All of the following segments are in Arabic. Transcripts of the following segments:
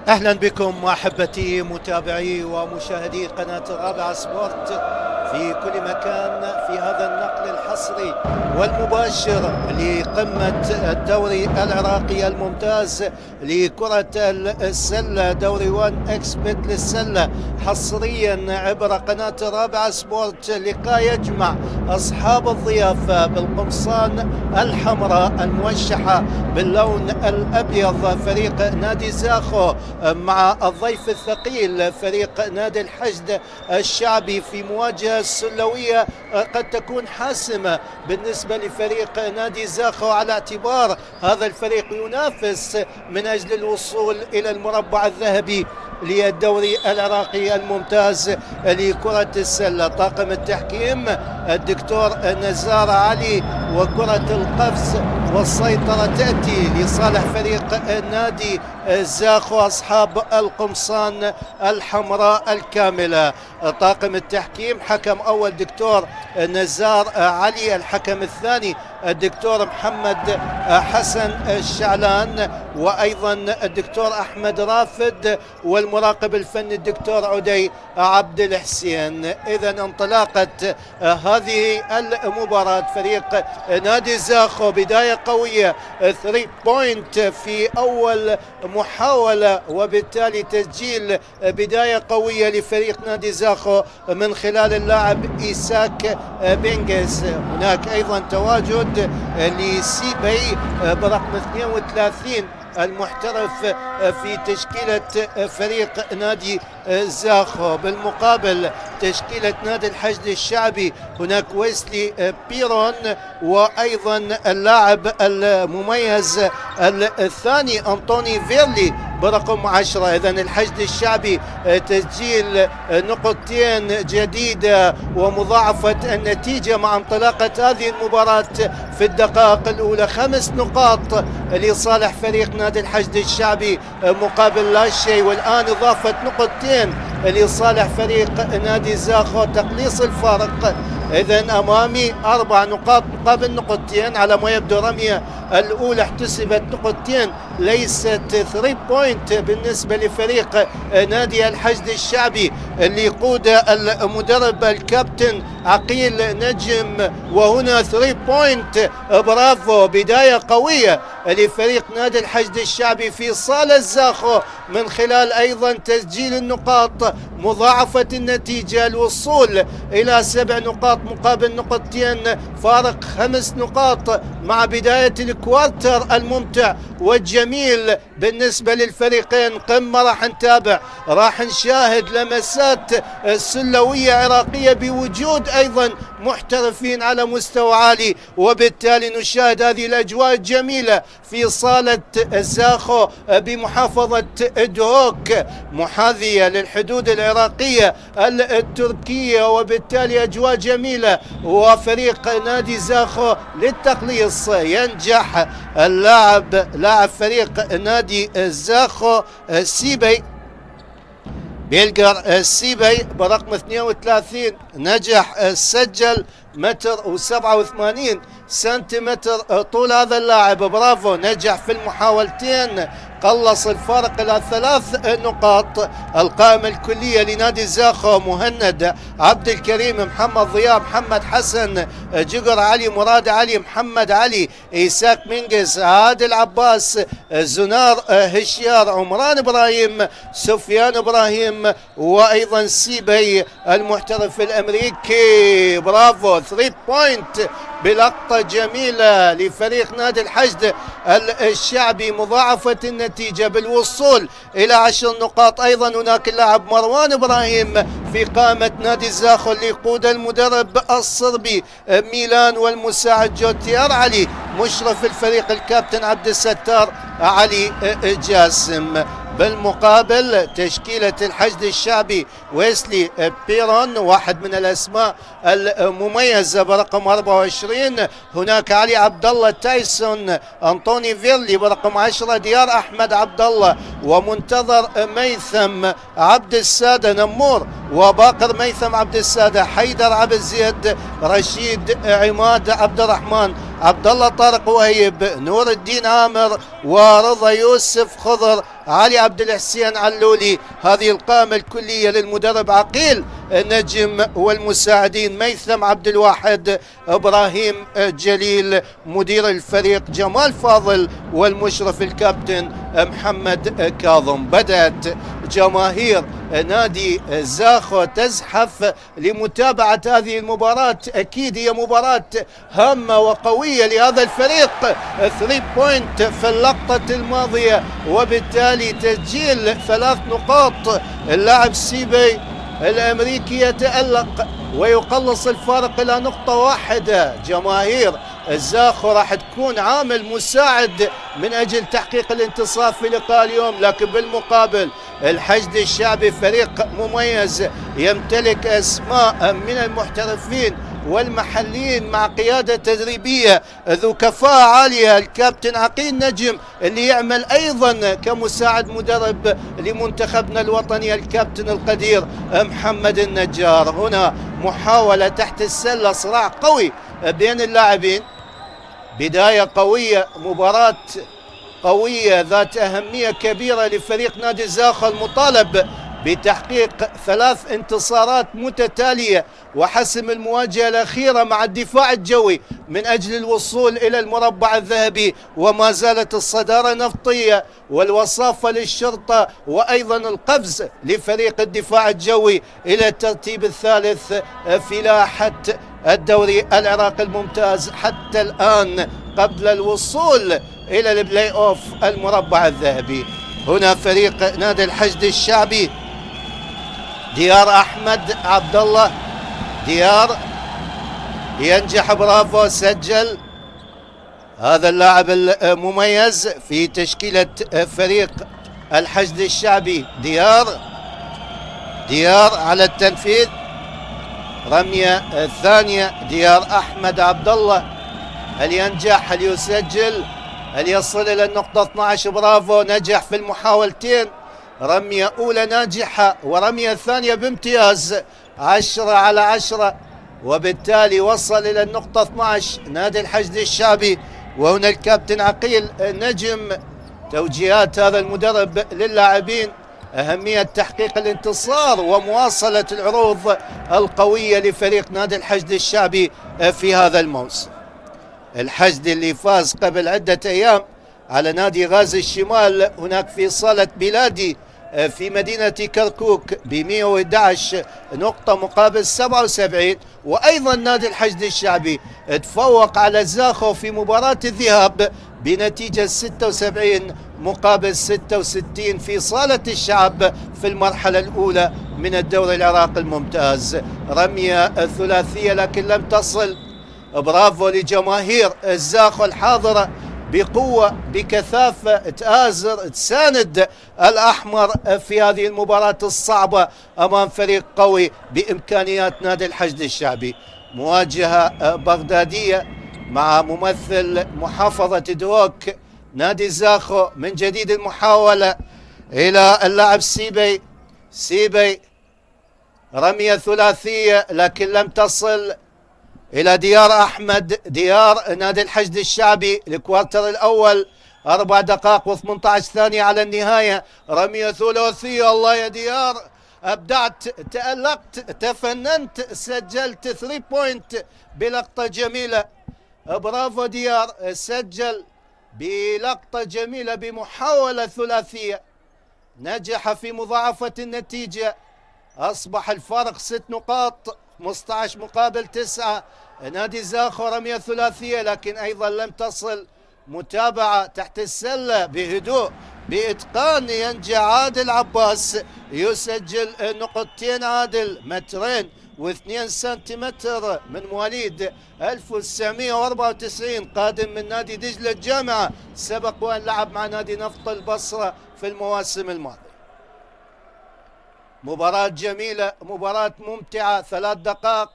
أهلا بكم أحبتي متابعي ومشاهدي قناة الرابعة سبورت في كل مكان في هذا النقل الحصري والمباشر لقمة الدوري العراقي الممتاز لكرة السلة، دوري 1 اكسبت للسلة، حصريا عبر قناة الرابعة سبورت. لقاء يجمع أصحاب الضيافة بالقمصان الحمراء الموشحة باللون الأبيض فريق نادي زاخو مع الضيف الثقيل فريق نادي الحشد الشعبي في مواجهة سلوية قد تكون حاسمة بالنسبة لفريق نادي زاخو، على اعتبار هذا الفريق ينافس من أجل الوصول إلى المربع الذهبي للدوري العراقي الممتاز لكرة السلة. طاقم التحكيم الدكتور نزار علي، وكرة القفز والسيطرة تأتي لصالح فريق نادي زاخو أصحاب القمصان الحمراء الكاملة. طاقم التحكيم: حكم أول دكتور نزار علي، الحكم الثاني الدكتور محمد حسن الشعلان، وأيضا الدكتور أحمد رافد، والمراقب الفني الدكتور عدي عبد الحسين. إذا انطلاقة هذه المباراة، فريق نادي زاخو بداية قوية، 3 بوينت في أول محاولة، وبالتالي تسجيل بداية قوية لفريق نادي زاخو من خلال اللاعب إيساك بنجز. هناك أيضا تواجد لسيبي برقم 32 المحترف في تشكيلة فريق نادي زاخو. بالمقابل تشكيلة نادي الحشد الشعبي هناك ويسلي بيرون، وأيضا اللاعب المميز الثاني أنطوني فيرلي برقم 10. إذا الحشد الشعبي تسجيل نقطتين جديدة ومضاعفة النتيجة مع انطلاقة هذه المباراة في الدقائق الأولى. 5 نقاط لصالح فريق نادي الحشد الشعبي مقابل لا شيء، والآن إضافة نقطتين لصالح فريق نادي زاخو تقليص الفارق. إذن أمامي 4 نقاط مقابل نقطتين، على ما يبدو رمية الأولى احتسبت نقطتين ليست 3 بوينت بالنسبة لفريق نادي الحشد الشعبي اللي يقود المدرب الكابتن عقيل نجم، وهنا 3 بوينت. برافو، بداية قوية لفريق نادي الحشد الشعبي في صالة زاخو من خلال أيضا تسجيل النقاط، مضاعفة النتيجة، الوصول إلى 7 نقاط مقابل نقطتين، فارق 5 نقاط مع بداية الكوارتر الممتع والجميل بالنسبة للفريقين. قمة راح نتابع، راح نشاهد لمسات سلوية عراقية بوجود أيضا محترفين على مستوى عالي، وبالتالي نشاهد هذه الأجواء الجميلة في صالة زاخو بمحافظة دهوك محاذية للحدود العراقية التركية، وبالتالي أجواء جميلة. وفريق نادي زاخو للتقليص ينجح لاعب فريق نادي زاخو سيبي بيلقر السيبي برقم 32 نجح سجل 1.87 سنتيمتر طول هذا اللاعب. برافو، نجح في المحاولتين، قلص الفارق إلى 3 نقاط. القائمة الكلية لنادي زاخو: مهند، عبد الكريم، محمد ضياء، محمد حسن، جقر علي، مراد علي، محمد علي، إيساك مينجز، عادل عباس، زنار هشيار، عمران إبراهيم، سفيان إبراهيم، وأيضا سيبي المحترف الأمريكي. برافو، 3 بوينت بلقطة جميلة لفريق نادي الحشد الشعبي، مضاعفة النتيجة بالوصول إلى 10 نقاط. أيضا هناك اللاعب مروان إبراهيم في قائمة نادي زاخو اللي يقود المدرب الصربي ميلان، والمساعد جوتيار علي، مشرف الفريق الكابتن عبد الستار علي جاسم. بالمقابل تشكيلة الحشد الشعبي: ويسلي بيرون، واحد من الأسماء المميزة برقم 24. هناك علي عبد الله تايسون، أنطوني فيرلي برقم 10، ديار أحمد عبد الله، ومنتظر ميثم عبد السادة نمور، وباقر ميثم عبد السادة، حيدر عبد الزيد، رشيد عماد عبد الرحمن، عبد الله طارق وهيب، نور الدين عامر، ورضا يوسف خضر، علي عبد الحسين علولي. هذه القائمة الكلية للمدرب عقيل نجم، والمساعدين ميثم عبد الواحد، ابراهيم جليل، مدير الفريق جمال فاضل، والمشرف الكابتن محمد كاظم. بدأت جماهير نادي زاخو تزحف لمتابعة هذه المباراة. أكيد هي مباراة هامة وقوية لهذا الفريق. 3 بوينت في اللقطة الماضية، وبالتالي تسجيل 3 نقاط. اللاعب سيبي الأمريكي يتألق ويقلص الفارق إلى نقطة واحدة. جماهير الزاخو راح تكون عامل مساعد من أجل تحقيق الانتصار في لقاء اليوم، لكن بالمقابل الحشد الشعبي فريق مميز يمتلك أسماء من المحترفين والمحليين مع قيادة تدريبية ذو كفاءة عالية. الكابتن عقيل نجم اللي يعمل أيضا كمساعد مدرب لمنتخبنا الوطني الكابتن القدير محمد النجار. هنا محاولة تحت السلة، صراع قوي بين اللاعبين، بداية قوية، مباراة قوية ذات أهمية كبيرة لفريق نادي زاخو المطالب بتحقيق 3 انتصارات متتالية وحسم المواجهة الأخيرة مع الدفاع الجوي من أجل الوصول إلى المربع الذهبي. وما زالت الصدارة نفطية والوصافة للشرطة، وأيضا القفز لفريق الدفاع الجوي إلى الترتيب الثالث في لائحة الدوري العراقي الممتاز حتى الآن قبل الوصول إلى البلاي أوف المربع الذهبي. هنا فريق نادي الحشد الشعبي، ديار أحمد عبد الله، ديار ينجح، برافو، سجل هذا اللاعب المميز في تشكيلة فريق الحشد الشعبي. ديار على التنفيذ، رمية الثانية، ديار أحمد عبد الله، هل ينجح؟ هل يسجل؟ هل يصل إلى النقطة 12؟ برافو، نجح في المحاولتين، رمية أولى ناجحة ورمية ثانية بامتياز، 10/10، وبالتالي وصل إلى النقطة 12 نادي الحشد الشعبي. وهنا الكابتن عقيل نجم توجيهات هذا المدرب للاعبين أهمية تحقيق الانتصار ومواصلة العروض القوية لفريق نادي الحشد الشعبي في هذا الموسم. الحشد اللي فاز قبل عدة أيام على نادي غازي الشمال هناك في صالة بلادي في مدينة كركوك ب111 نقطة مقابل 77. وأيضا نادي الحشد الشعبي تفوق على زاخو في مباراة الذهاب بنتيجة 76 مقابل 66 في صالة الشعب في المرحلة الأولى من الدوري العراقي الممتاز. رمية ثلاثية لكن لم تصل، برافو لجماهير الزاخو الحاضرة بقوة بكثافة، تآزر تساند الأحمر في هذه المباراة الصعبة أمام فريق قوي بإمكانيات نادي الحشد الشعبي. مواجهة بغدادية مع ممثل محافظة دوك نادي زاخو. من جديد المحاولة إلى اللاعب سيبي، رمية ثلاثية لكن لم تصل إلى ديار أحمد، ديار نادي الحشد الشعبي. الكوارتر الأول 4 دقائق و18 ثانية على النهاية، رمية ثلاثية، الله يا ديار، أبدعت، تألقت، تفننت، سجلت 3 بوينت بلقطة جميلة، برافو ديار، سجل بلقطة جميلة بمحاولة ثلاثية، نجح في مضاعفة النتيجة، أصبح الفارق 6 نقاط، 15 مقابل 9. نادي زاخو رمية ثلاثية لكن أيضا لم تصل. متابعة تحت السلة بهدوء بإتقان، ينجح عادل عباس يسجل نقطتين. عادل 2 و2 سنتيمتر، من مواليد 1994، قادم من نادي دجلة الجامعة، سبق وأن لعب مع نادي نفط البصرة في المواسم الماضية. مباراة جميلة، مباراة ممتعة، 3 دقائق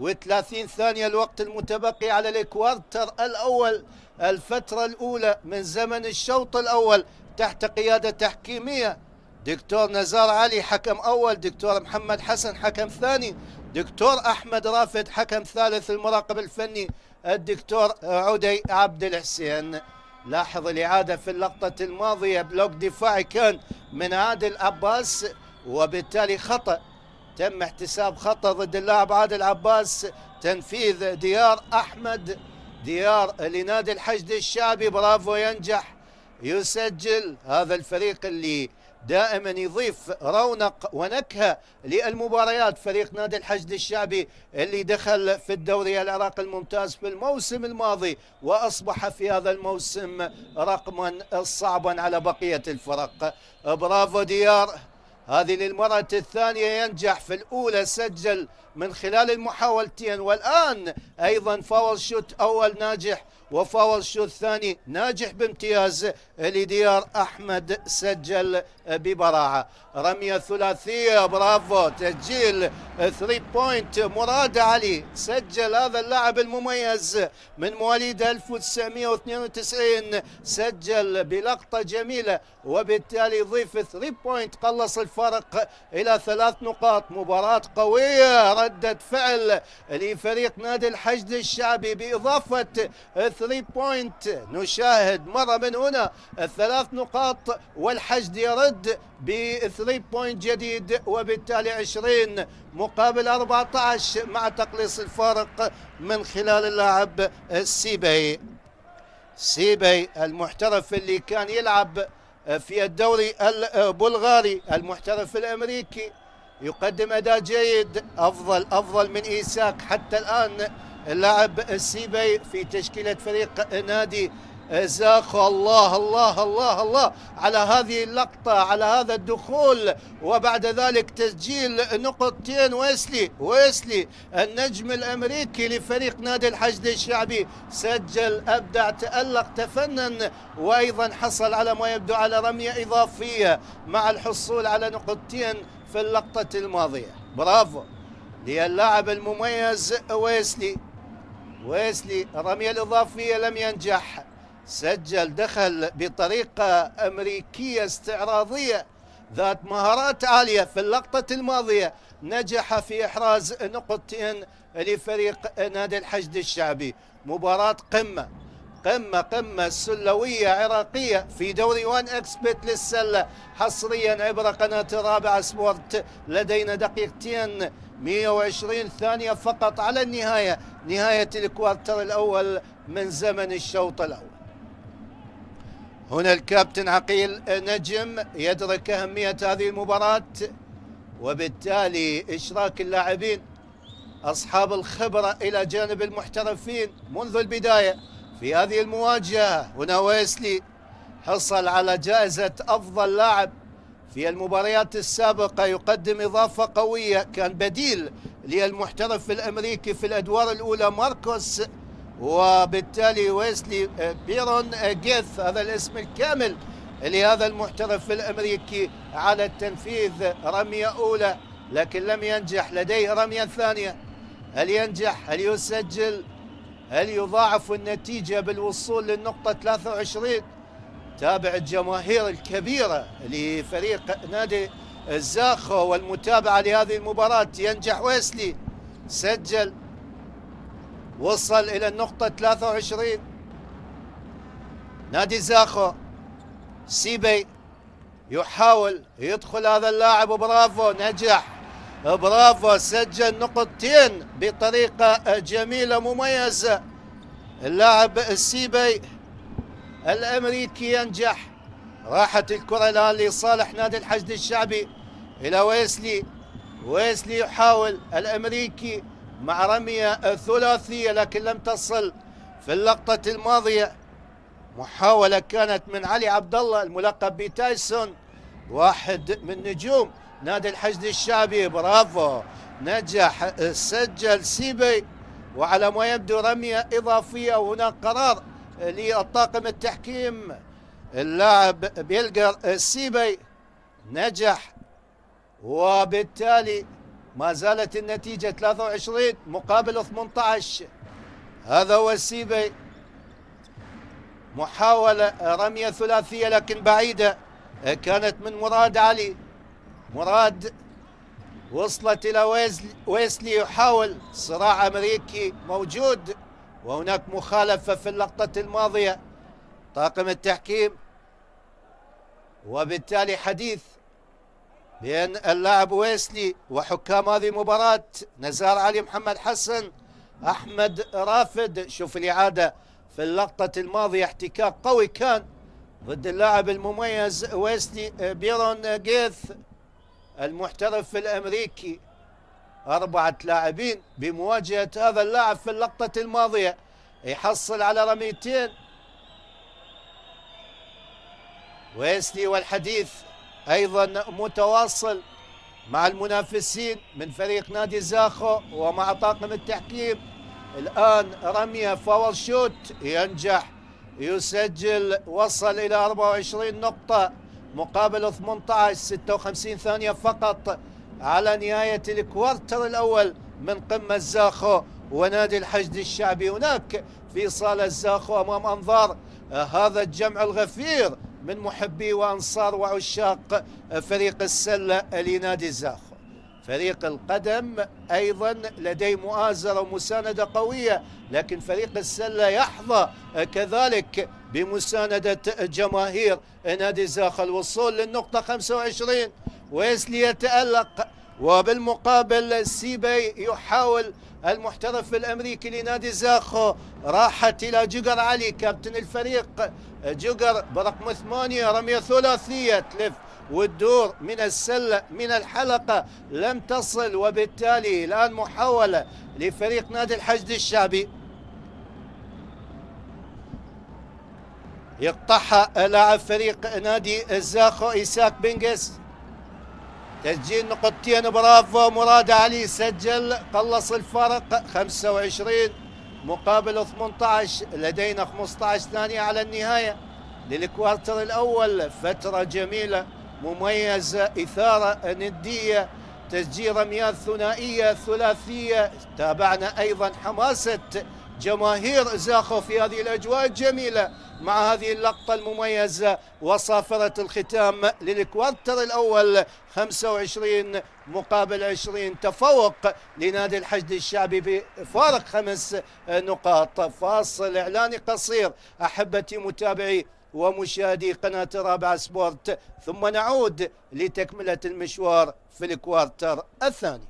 و30 ثانية الوقت المتبقي على الكوارتر الأول، الفترة الأولى من زمن الشوط الأول تحت قيادة تحكيمية دكتور نزار علي حكم أول، دكتور محمد حسن حكم ثاني، دكتور أحمد رافد حكم ثالث، المراقب الفني الدكتور عدي عبد الحسين. لاحظ الإعادة في اللقطة الماضية، بلوك دفاعي كان من عادل عباس، وبالتالي خطأ، تم احتساب خطأ ضد اللاعب عادل عباس. تنفيذ ديار أحمد، ديار لنادي الحشد الشعبي، برافو، ينجح يسجل. هذا الفريق اللي دائما يضيف رونق ونكهة للمباريات، فريق نادي الحشد الشعبي اللي دخل في الدوري العراقي الممتاز في الموسم الماضي، وأصبح في هذا الموسم رقما صعبا على بقية الفرق. برافو ديار، هذه للمرة الثانية ينجح، في الأولى سجل من خلال المحاولتين، والآن أيضا فاول شوت أول ناجح وفاول شوت ثاني ناجح بامتياز لديار أحمد، سجل ببراعة. رمية ثلاثية، برافو، تسجيل 3 بوينت مراد علي، سجل هذا اللاعب المميز من مواليد 1992، سجل بلقطة جميلة، وبالتالي يضيف 3 بوينت، قلص الفرق إلى 3 نقاط. مباراة قوية، ردة فعل لفريق نادي الحشد الشعبي بإضافة 3 بوينت. نشاهد مرة من هنا 3 نقاط، والحشد يرد ب 3 بوينت جديد، وبالتالي 20 مقابل 14 مع تقليص الفارق من خلال اللاعب السيبي. سيبي المحترف اللي كان يلعب في الدوري البلغاري، المحترف الأمريكي، يقدم أداء جيد، أفضل من إيساك حتى الآن. اللاعب السيبي في تشكيلة فريق نادي زاخو. الله الله الله الله على هذه اللقطة، على هذا الدخول، وبعد ذلك تسجيل نقطتين. ويسلي النجم الأمريكي لفريق نادي الحشد الشعبي، سجل، أبدع، تألق، تفنن، وأيضا حصل على ما يبدو على رمية إضافية مع الحصول على نقطتين في اللقطة الماضية. برافو للاعب المميز ويسلي. الرمية الإضافية لم ينجح، سجل، دخل بطريقة أمريكية استعراضية ذات مهارات عالية. في اللقطة الماضية نجح في إحراز نقطتين لفريق نادي الحشد الشعبي. مباراة قمة سلوية عراقية في دوري 1 اكسبت للسلة، حصريا عبر قناة الرابعة سبورت. لدينا دقيقتين 120 ثانية فقط على النهاية، نهاية الكوارتر الأول من زمن الشوط الأول. هنا الكابتن عقيل نجم يدرك أهمية هذه المباراة، وبالتالي إشراك اللاعبين أصحاب الخبرة إلى جانب المحترفين منذ البداية في هذه المواجهة. هنا ويسلي حصل على جائزة أفضل لاعب في المباريات السابقة، يقدم إضافة قوية، كان بديل للمحترف الأمريكي في الأدوار الأولى ماركوس، وبالتالي ويسلي بيرون جيث، هذا الاسم الكامل لهذا المحترف الأمريكي، على التنفيذ. رمية أولى لكن لم ينجح، لديه رمية ثانية، هل ينجح؟ هل يسجل؟ هل يضاعف النتيجة بالوصول للنقطة 23؟ تابع الجماهير الكبيرة لفريق نادي الزاخو والمتابعة لهذه المباراة. ينجح ويسلي، سجل، وصل إلى النقطة 23. نادي زاخو، سيبي يحاول يدخل هذا اللاعب، برافو، نجح، برافو، سجل نقطتين بطريقة جميلة مميزة. اللاعب السيبي الأمريكي ينجح. راحت الكرة الآن لصالح نادي الحشد الشعبي إلى ويسلي يحاول، الأمريكي مع رمية ثلاثية لكن لم تصل. في اللقطة الماضية محاولة كانت من علي عبد الله الملقب بتايسون، واحد من نجوم نادي الحشد الشعبي، برافو، نجح، سجل سيبي، وعلى ما يبدو رمية إضافية. وهناك قرار للطاقم التحكيم، اللاعب بيلقر السيبي نجح، وبالتالي ما زالت النتيجة 23 مقابل 18. هذا هو السيبي، محاولة رمية ثلاثية لكن بعيدة، كانت من مراد علي. مراد وصلت إلى ويسلي يحاول، صراع أمريكي موجود وهناك مخالفة في اللقطة الماضية طاقم التحكيم، وبالتالي حديث بين اللاعب ويسلي وحكام هذه المباراة نزار علي، محمد حسن، أحمد رافد. شوف الإعادة في اللقطة الماضية، احتكاك قوي كان ضد اللاعب المميز ويسلي بيرون جيث المحترف الأمريكي. 4 لاعبين بمواجهة هذا اللاعب في اللقطة الماضية، يحصل على رميتين. ويسلي والحديث أيضا متواصل مع المنافسين من فريق نادي زاخو ومع طاقم التحكيم. الآن رمية فاول شوت ينجح، يسجل، وصل إلى 24 نقطة مقابل 18، 56 ثانية فقط على نهاية الكوارتر الأول من قمة زاخو ونادي الحشد الشعبي هناك في صالة زاخو أمام أنظار هذا الجمع الغفير من محبي وأنصار وعشاق فريق السلة لنادي زاخو. فريق القدم أيضا لديه مؤازرة ومساندة قوية، لكن فريق السلة يحظى كذلك بمساندة جماهير نادي زاخو. الوصول للنقطة 25، ويسلي يتألق، وبالمقابل سيبي يحاول، المحترف الأمريكي لنادي زاخو. راحت إلى جقر علي كابتن الفريق، جقر برقم 8، رمية ثلاثية تلف والدور من السلة من الحلقة لم تصل، وبالتالي الآن محاولة لفريق نادي الحشد الشعبي يقطعها لاعب فريق نادي زاخو إيساك بنجس. تسجيل نقطتين، برافو مراد علي، سجل، قلص الفارق 25 مقابل 18. لدينا 15 ثانية على النهاية للكوارتر الأول. فترة جميلة مميزة، إثارة ندية، تسجيل رميات ثنائية ثلاثية. تابعنا أيضا حماسة جماهير زاخو في هذه الأجواء الجميلة مع هذه اللقطة المميزة وصافرة الختام للكوارتر الأول. 25 مقابل 20، تفوق لنادي الحشد الشعبي بفارق 5 نقاط. فاصل إعلاني قصير أحبتي متابعي ومشاهدي قناة رابعة سبورت، ثم نعود لتكملة المشوار في الكوارتر الثاني.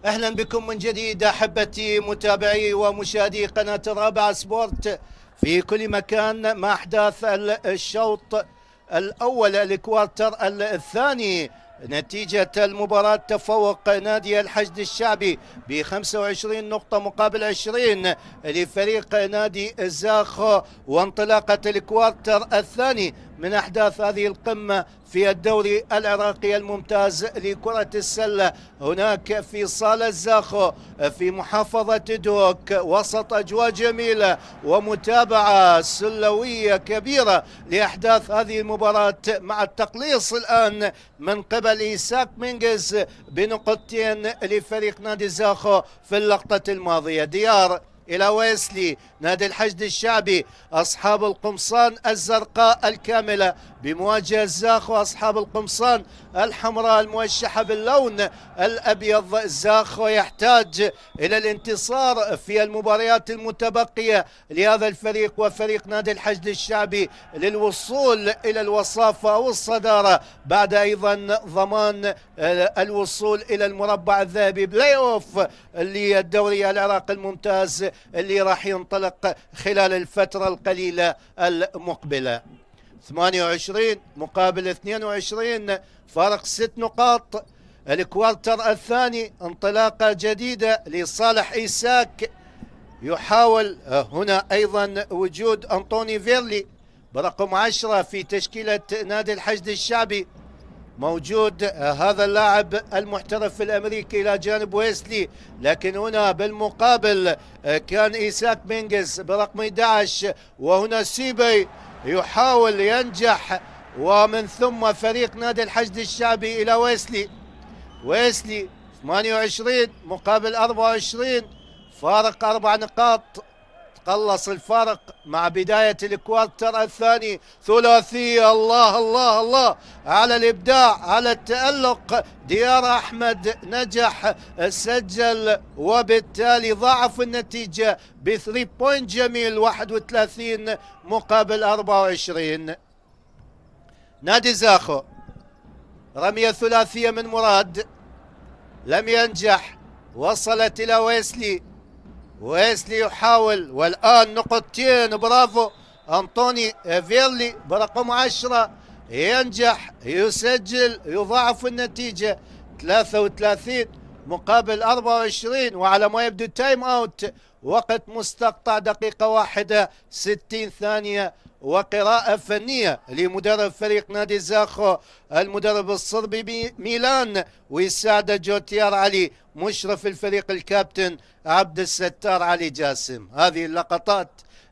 أهلا بكم من جديد أحبتي متابعي ومشاهدي قناة الرابعة سبورت في كل مكان مع أحداث الشوط الأول الكوارتر الثاني. نتيجة المباراة تفوق نادي الحشد الشعبي ب 25 نقطة مقابل 20 لفريق نادي زاخو، وانطلاقة الكوارتر الثاني من أحداث هذه القمة في الدوري العراقي الممتاز لكرة السلة، هناك في صالة زاخو في محافظة دوك، وسط أجواء جميلة ومتابعة سلوية كبيرة لأحداث هذه المباراة، مع التقليص الآن من قبل إيساك مينغز بنقطتين لفريق نادي زاخو في اللقطة الماضية. ديار إلى ويسلي، نادي الحشد الشعبي أصحاب القمصان الزرقاء الكاملة بمواجهة زاخو أصحاب القمصان الحمراء الموشحة باللون الأبيض. زاخو يحتاج إلى الانتصار في المباريات المتبقية لهذا الفريق وفريق نادي الحشد الشعبي للوصول إلى الوصافة أو الصدارة، بعد أيضا ضمان الوصول إلى المربع الذهبي بلاي أوف للدوري العراقي الممتاز اللي راح ينطلق خلال الفترة القليلة المقبلة. 28 مقابل 22، فارق 6 نقاط. الكوارتر الثاني انطلاقة جديدة لصالح إيساك، يحاول هنا أيضا وجود أنطوني فيرلي برقم 10 في تشكيلة نادي الحشد الشعبي، موجود هذا اللاعب المحترف الأمريكي إلى جانب ويسلي، لكن هنا بالمقابل كان إيساك مينغز برقم 11، وهنا سيبي يحاول ينجح، ومن ثم فريق نادي الحشد الشعبي إلى ويسلي 28 مقابل 24، فارق 4 نقاط. تقلص الفارق مع بداية الكوارتر الثاني. ثلاثية، الله الله الله على الإبداع، على التألق. ديار أحمد نجح، سجل، وبالتالي ضاعف النتيجة ب3 بوينت جميل، 31 مقابل 24. نادي زاخو رمية ثلاثية من مراد لم ينجح، وصلت إلى ويسلي يحاول، والآن نقطتين، برافو أنطوني فيرلي برقم 10 ينجح، يسجل، يضاعف النتيجة 33 مقابل 24. وعلى ما يبدو تايم اوت، وقت مستقطع دقيقة 61 ثانية، وقراءة فنية لمدرب فريق نادي زاخو المدرب الصربي ميلان، ويساعده جوتيار علي مشرف الفريق الكابتن عبد الستار علي جاسم. هذه اللقطات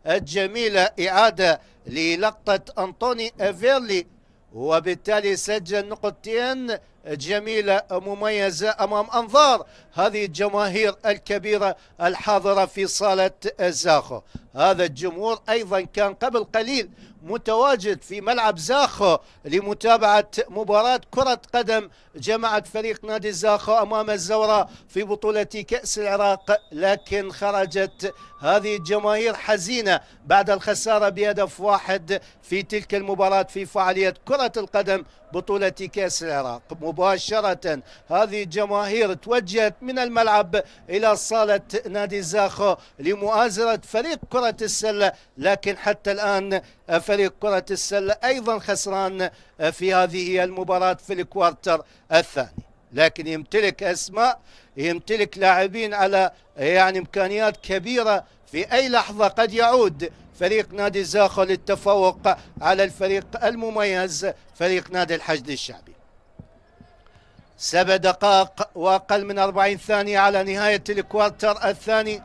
الجميلة إعادة للقطة أنطوني فيرلي، وبالتالي سجل نقطتين جميلة مميزة أمام أنظار هذه الجماهير الكبيرة الحاضرة في صالة زاخو. هذا الجمهور أيضا كان قبل قليل متواجد في ملعب زاخو لمتابعة مباراة كرة قدم جمعت فريق نادي زاخو أمام الزوراء في بطولة كأس العراق، لكن خرجت هذه الجماهير حزينة بعد الخسارة بهدف 1 في تلك المباراة في فعالية كرة القدم بطولة كأس العراق. مباشرة هذه الجماهير توجهت من الملعب إلى صالة نادي زاخو لمؤازرة فريق كرة السلة، لكن حتى الآن فريق كرة السلة أيضا خسران في هذه المباراة في الكوارتر الثاني، لكن يمتلك أسماء، يمتلك لاعبين على إمكانيات كبيرة. في أي لحظة قد يعود فريق نادي زاخو للتفوق على الفريق المميز فريق نادي الحشد الشعبي. 7 دقائق وأقل من 40 ثانية على نهاية الكوارتر الثاني.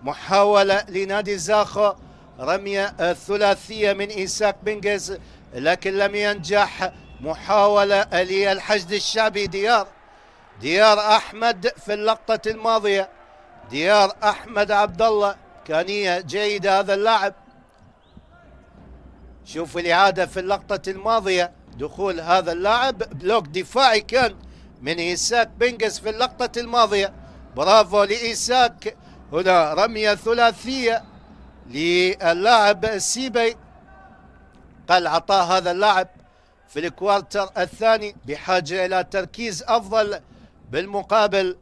محاولة لنادي زاخو، رمية ثلاثية من إيساك مينغز لكن لم ينجح. محاولة للحشد الشعبي، ديار أحمد في اللقطة الماضية، ديار أحمد عبد الله، إمكانية جيدة هذا اللاعب. شوفوا الإعادة في اللقطة الماضية، دخول هذا اللاعب، بلوك دفاعي كان من إيساك مينغز في اللقطة الماضية. برافو لإيساك. هنا رمية ثلاثية للاعب سيبي، قال عطاء هذا اللاعب في الكوارتر الثاني بحاجة إلى تركيز أفضل. بالمقابل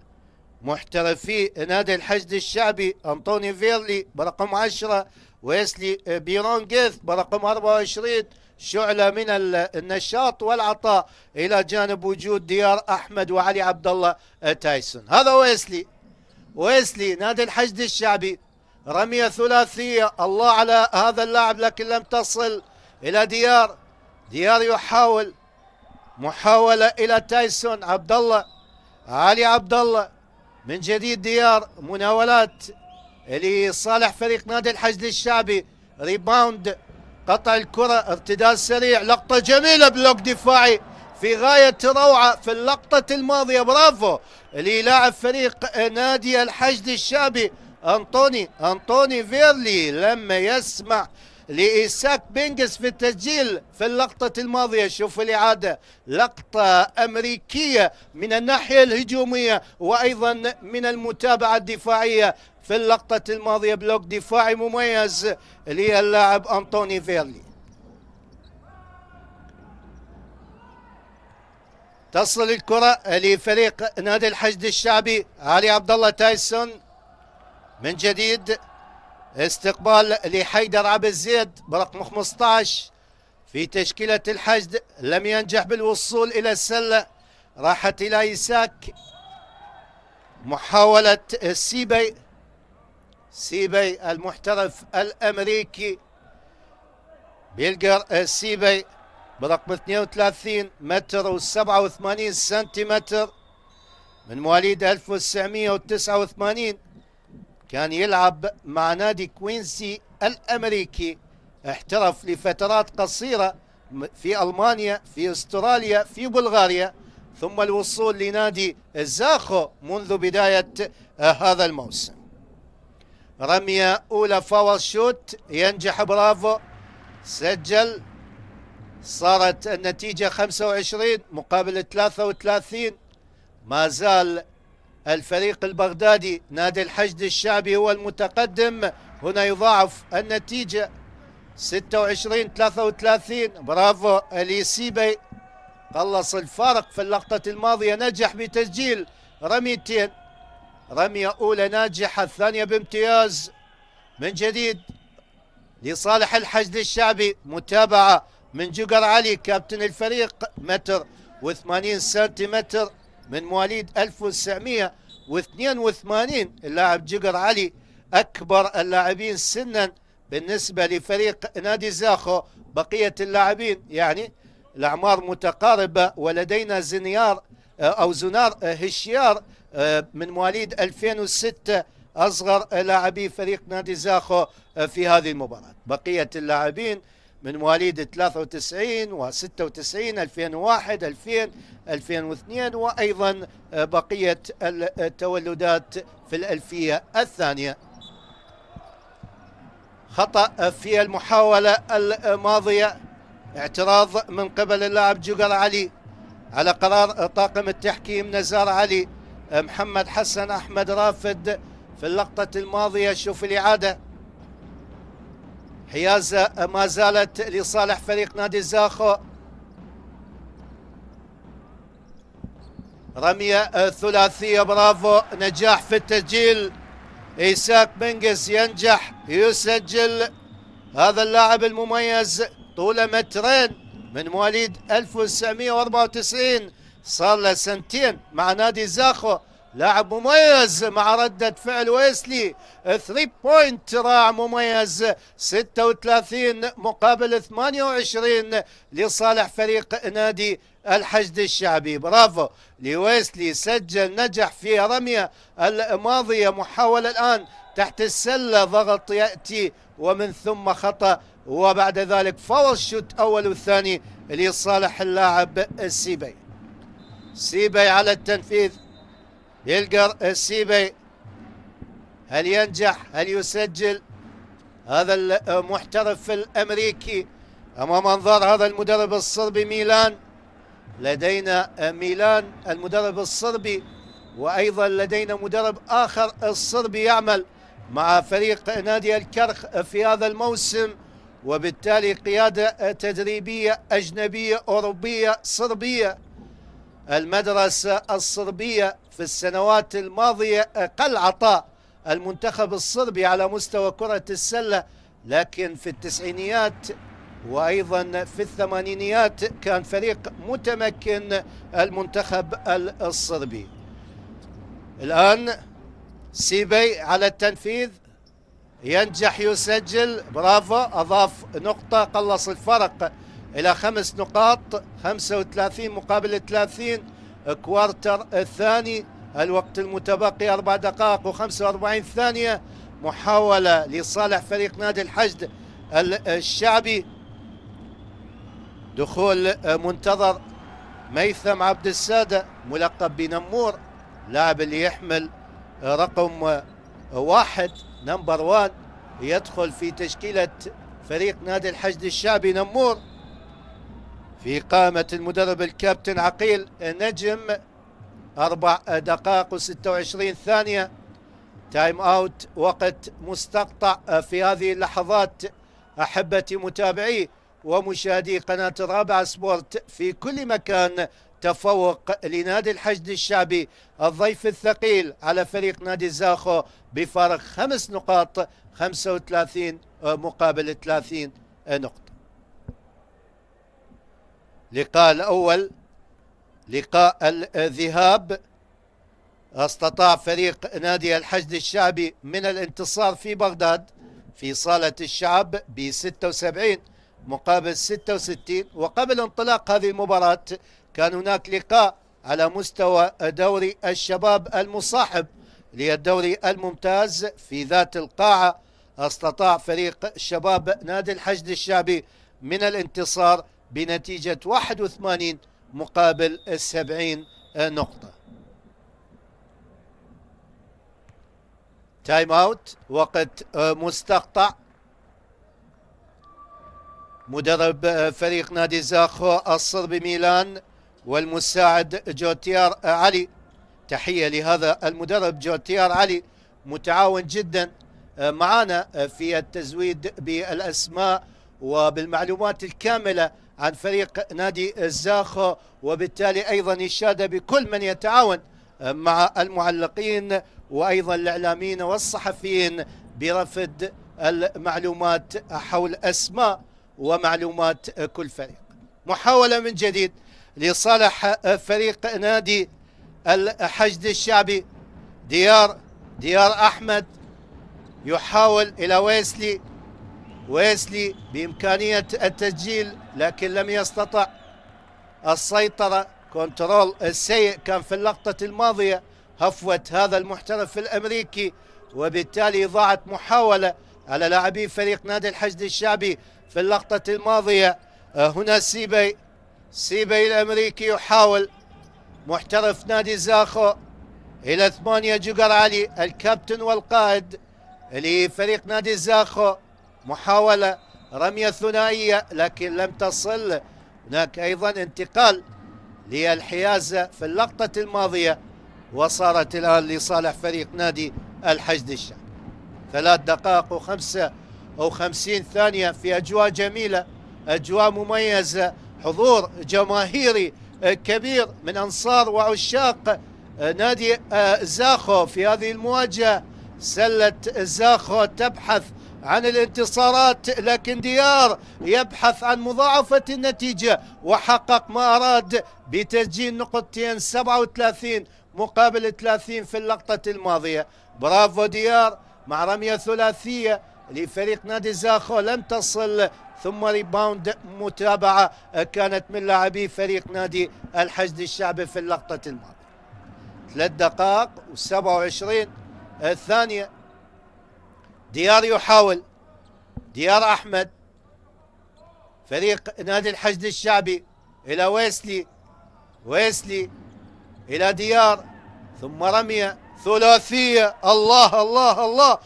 محترفي نادي الحشد الشعبي أنطوني فيرلي برقم 10، ويسلي بيرونغيث برقم 24، شعلة من النشاط والعطاء إلى جانب وجود ديار أحمد وعلي عبد الله تايسون. هذا ويسلي نادي الحشد الشعبي، رمية ثلاثية، الله على هذا اللاعب لكن لم تصل إلى ديار يحاول محاولة إلى تايسون. عبد الله، علي عبد الله من جديد. ديار مناولات لصالح فريق نادي الحشد الشعبي. ريباوند، قطع الكرة، ارتداد سريع، لقطة جميلة، بلوك دفاعي في غاية روعة في اللقطة الماضية. برافو للاعب فريق نادي الحشد الشعبي أنطوني فيرلي لما يسمع لإيساك بينجس في التسجيل في اللقطة الماضية. شوف الإعادة، لقطة أمريكية من الناحية الهجومية وأيضا من المتابعة الدفاعية في اللقطة الماضية. بلوك دفاعي مميز للاعب أنطوني فيرلي. تصل الكرة لفريق نادي الحشد الشعبي. علي عبد الله تايسون من جديد. استقبال لحيدر عبد الزيد برقم 15 في تشكيلة الحشد، لم ينجح بالوصول إلى السلة، راحت إلى إيساك. محاولة سيبي المحترف الأمريكي، بيلقر سيبي برقم 32 متر و87 سنتيمتر، من مواليد 1989. كان يلعب مع نادي كوينسي الأمريكي، احترف لفترات قصيرة في ألمانيا، في أستراليا، في بلغاريا، ثم الوصول لنادي زاخو منذ بداية هذا الموسم. رمية أولى فاول شوت، ينجح. برافو، سجل. صارت النتيجة 25 مقابل 33. ما زال الفريق البغدادي نادي الحشد الشعبي هو المتقدم. هنا يضاعف النتيجة 26-33. برافو اليسيبي، قلص الفارق في اللقطة الماضية، نجح بتسجيل رميتين. رمية أولى ناجحة، الثانية بامتياز. من جديد لصالح الحشد الشعبي، متابعة من جقر علي كابتن الفريق، متر و80 سنتيمتر، من مواليد 1982. اللاعب جقر علي أكبر اللاعبين سنا بالنسبة لفريق نادي زاخو. بقية اللاعبين يعني الأعمار متقاربة، ولدينا زنار هشيار من مواليد 2006 أصغر لاعبي فريق نادي زاخو في هذه المباراة. بقية اللاعبين من مواليد 93 و96 2001 2000 2002، وأيضا بقية التولدات في الألفية الثانية. خطأ في المحاولة الماضية، اعتراض من قبل اللاعب جقر علي على قرار طاقم التحكيم نزار علي. محمد حسن أحمد رافد في اللقطة الماضية. شوف الإعادة، حيازة ما زالت لصالح فريق نادي زاخو. رمية ثلاثية، برافو، نجاح في التسجيل. إيساك بنجز ينجح يسجل. هذا اللاعب المميز طوله مترين، من مواليد 1994، صار له سنتين مع نادي زاخو. لاعب مميز مع ردة فعل ويسلي، 3 بوينت راع مميز، 36 مقابل 28 لصالح فريق نادي الحشد الشعبي. برافو لويسلي، سجل، نجح في رمية الماضية. محاولة الآن تحت السلة، ضغط يأتي ومن ثم خطأ، وبعد ذلك فاول شوت أول والثاني لصالح اللاعب سيبي على التنفيذ. يلقر السيبي، هل ينجح؟ هل يسجل؟ هذا المحترف الأمريكي أمام أنظار هذا المدرب الصربي ميلان. لدينا ميلان المدرب الصربي، وأيضا لدينا مدرب آخر الصربي يعمل مع فريق نادي الكرخ في هذا الموسم، وبالتالي قيادة تدريبية أجنبية أوروبية صربية. المدرسة الصربية في السنوات الماضية قل عطاء المنتخب الصربي على مستوى كرة السلة، لكن في التسعينيات وأيضا في الثمانينيات كان فريق متمكن المنتخب الصربي. الآن سيبي على التنفيذ، ينجح يسجل. برافو، أضاف نقطة، قلص الفرق إلى 5 نقاط، 35 مقابل 30. كوارتر الثاني، الوقت المتبقي 4 دقائق و45 ثانية. محاولة لصالح فريق نادي الحشد الشعبي. دخول منتظر ميثم عبد السادة ملقب بنمور، لاعب اللي يحمل رقم 1 نمبر 1، يدخل في تشكيلة فريق نادي الحشد الشعبي. نمور في قائمة المدرب الكابتن عقيل نجم. 4 دقائق و26 ثانية. تايم اوت، وقت مستقطع في هذه اللحظات. احبتي متابعي ومشاهدي قناة الرابعة سبورت في كل مكان، تفوق لنادي الحشد الشعبي الضيف الثقيل على فريق نادي زاخو بفارق 5 نقاط، 35 مقابل 30 نقطة. لقاء الأول، لقاء الذهاب، استطاع فريق نادي الحشد الشعبي من الانتصار في بغداد في صالة الشعب ب 76 مقابل 66. وقبل انطلاق هذه المباراة كان هناك لقاء على مستوى دوري الشباب المصاحب للدوري الممتاز في ذات القاعة. استطاع فريق شباب نادي الحشد الشعبي من الانتصار بنتيجة 81 مقابل 70 نقطة. تايم اوت، وقت مستقطع. مدرب فريق نادي زاخو الصربي ميلان والمساعد جوتيار علي. تحية لهذا المدرب جوتيار علي، متعاون جدا معنا في التزويد بالأسماء وبالمعلومات الكاملة عن فريق نادي زاخو، وبالتالي أيضا إشادة بكل من يتعاون مع المعلقين وأيضا الإعلاميين والصحفيين برفد المعلومات حول أسماء ومعلومات كل فريق. محاولة من جديد لصالح فريق نادي الحشد الشعبي. ديار أحمد يحاول إلى ويسلي بإمكانية التسجيل لكن لم يستطع السيطرة. كنترول السيء كان في اللقطة الماضية، هفوة هذا المحترف الأمريكي، وبالتالي ضاعت محاولة على لاعبي فريق نادي الحشد الشعبي في اللقطة الماضية. هنا سيبي الأمريكي يحاول، محترف نادي زاخو. إلى 8 جوجر علي الكابتن والقائد لفريق نادي زاخو. محاولة رمية ثنائية لكن لم تصل. هناك أيضا انتقال للحيازة في اللقطة الماضية، وصارت الآن لصالح فريق نادي الحشد الشعبي. 3 دقائق و55 ثانية في أجواء جميلة، أجواء مميزة، حضور جماهيري كبير من أنصار وعشاق نادي زاخو في هذه المواجهة. سلة زاخو تبحث عن الانتصارات، لكن ديار يبحث عن مضاعفة النتيجة وحقق ما أراد بتسجيل نقطتين، 37 مقابل 30 في اللقطة الماضية. برافو ديار مع رمية ثلاثية لفريق نادي زاخو لم تصل، ثم ريباوند متابعة كانت من لاعبي فريق نادي الحشد الشعبي في اللقطة الماضية. 3 دقائق و27 ثانية. ديار يحاول، ديار أحمد فريق نادي الحشد الشعبي إلى ويسلي إلى ديار، ثم رمية ثلاثية. الله الله الله،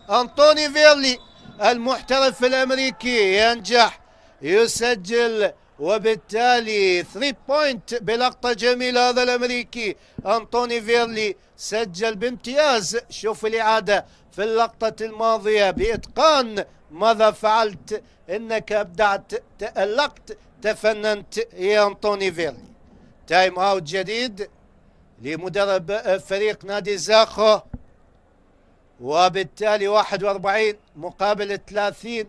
أنطوني فيرلي المحترف الأمريكي ينجح يسجل، وبالتالي 3 بوينت بلقطة جميلة. هذا الأمريكي أنطوني فيرلي سجل بامتياز. شوف الإعادة في اللقطة الماضية بإتقان. ماذا فعلت؟ إنك أبدعت، تألقت، تفننت يا أنطوني فيرلي. تايم أوت جديد لمدرب فريق نادي زاخو، وبالتالي 41 مقابل 30،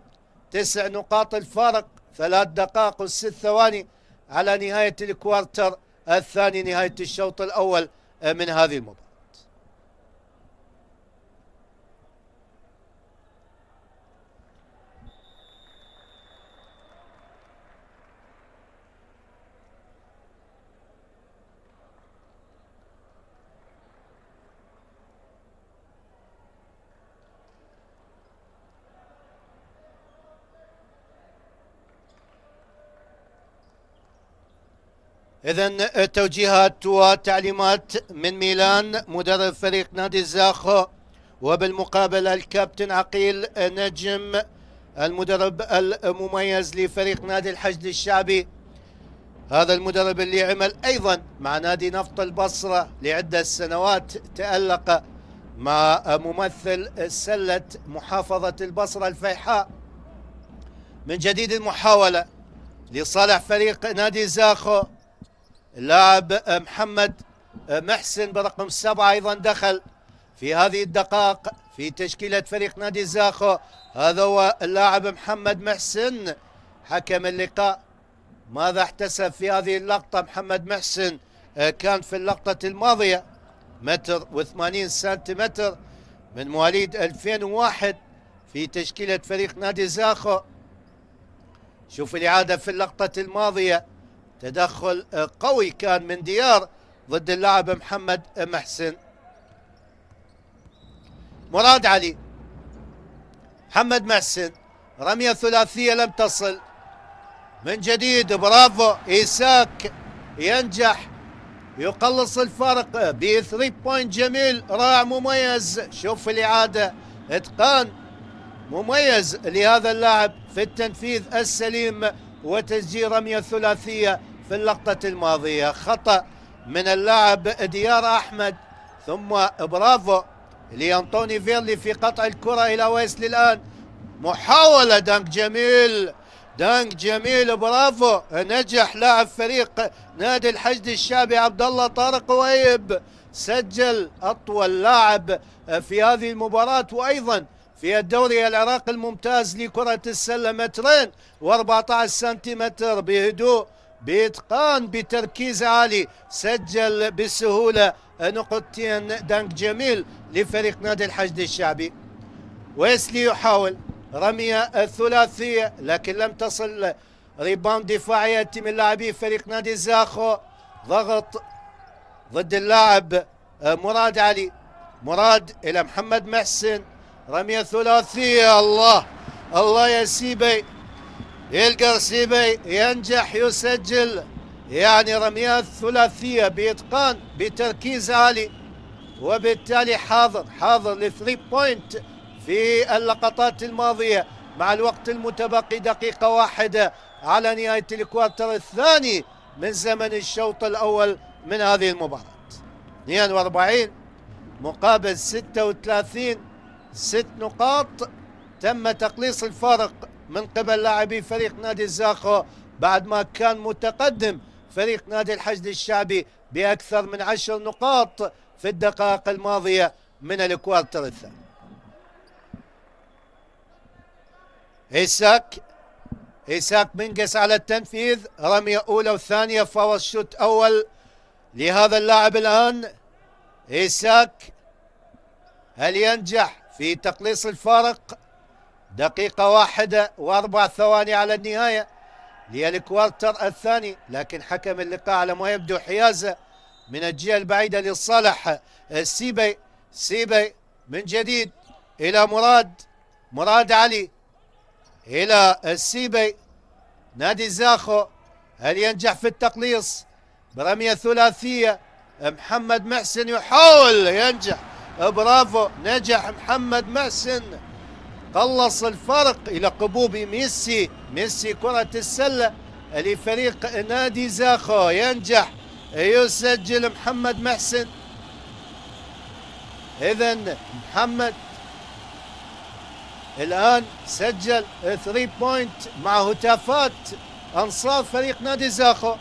9 نقاط الفارق. 3 دقائق و6 ثواني على نهاية الكوارتر الثاني، نهاية الشوط الأول من هذه المباراة. إذن توجيهات وتعليمات من ميلان مدرب فريق نادي الزاخو، وبالمقابل الكابتن عقيل نجم المدرب المميز لفريق نادي الحشد الشعبي. هذا المدرب اللي عمل أيضا مع نادي نفط البصرة لعدة سنوات، تألق مع ممثل سلة محافظة البصرة الفيحاء. من جديد المحاولة لصالح فريق نادي زاخو، اللاعب محمد محسن برقم 7 أيضا دخل في هذه الدقائق في تشكيلة فريق نادي زاخو. هذا هو اللاعب محمد محسن حكم اللقاء. ماذا احتسب في هذه اللقطة محمد محسن؟ كان في اللقطة الماضية 1.80 سنتيمتر من مواليد 2001 في تشكيلة فريق نادي زاخو. شوف الإعادة في اللقطة الماضية، تدخل قوي كان من ديار ضد اللاعب محمد محسن. مراد علي، محمد محسن، رمية ثلاثية لم تصل. من جديد برافو، إيساك ينجح يقلص الفرق ب 3 بوينت جميل رائع مميز. شوف الإعادة، إتقان مميز لهذا اللاعب في التنفيذ السليم وتسجيل رمية ثلاثية في اللقطة الماضية. خطأ من اللاعب ديار أحمد، ثم برافو لأنطوني فيرلي في قطع الكرة إلى ويسلي. الآن محاولة دانك جميل، دانك جميل، برافو. نجح لاعب فريق نادي الحشد الشعبي عبد الله طارق وهيب، سجل أطول لاعب في هذه المباراة وأيضا في الدوري العراقي الممتاز لكرة السلة، 2 و14 سنتيمتر، بهدوء بإتقان بتركيز عالي، سجل بسهولة نقطتين. دانك جميل لفريق نادي الحشد الشعبي. ويسلي يحاول رمية ثلاثية لكن لم تصل. ريباوند دفاعي يأتي من لاعبي فريق نادي زاخو، ضغط ضد اللاعب مراد علي. مراد إلى محمد محسن، رمية ثلاثية. الله الله يا سيبي، يلقى سيبي ينجح يسجل، يعني رميات ثلاثية بإتقان بتركيز عالي، وبالتالي حاضر ل3 بوينت في اللقطات الماضية. مع الوقت المتبقي دقيقة واحدة على نهاية الكوارتر الثاني من زمن الشوط الأول من هذه المباراة. 42 مقابل 36، 6 نقاط. تم تقليص الفارق من قبل لاعبي فريق نادي الزاخو بعد ما كان متقدم فريق نادي الحشد الشعبي بأكثر من 10 نقاط في الدقائق الماضية من الكوارتر الثاني. إيساك منقس على التنفيذ، رمية أولى وثانية، فاول شوت أول لهذا اللاعب. الآن إيساك هل ينجح في تقليص الفارق؟ دقيقة 1 و4 ثواني على النهاية للكوارتر الثاني، لكن حكم اللقاء على ما يبدو حيازة من الجهة البعيدة لصالح سيبي من جديد إلى مراد علي إلى السيبي. نادي زاخو هل ينجح في التقليص برمية ثلاثية؟ محمد محسن يحاول ينجح، برافو، نجح محمد محسن، قلص الفرق إلى قبوب ميسي كرة السلة لفريق نادي زاخو. ينجح يسجل محمد محسن. إذن محمد الآن سجل 3 بوينت مع هتافات أنصار فريق نادي زاخو.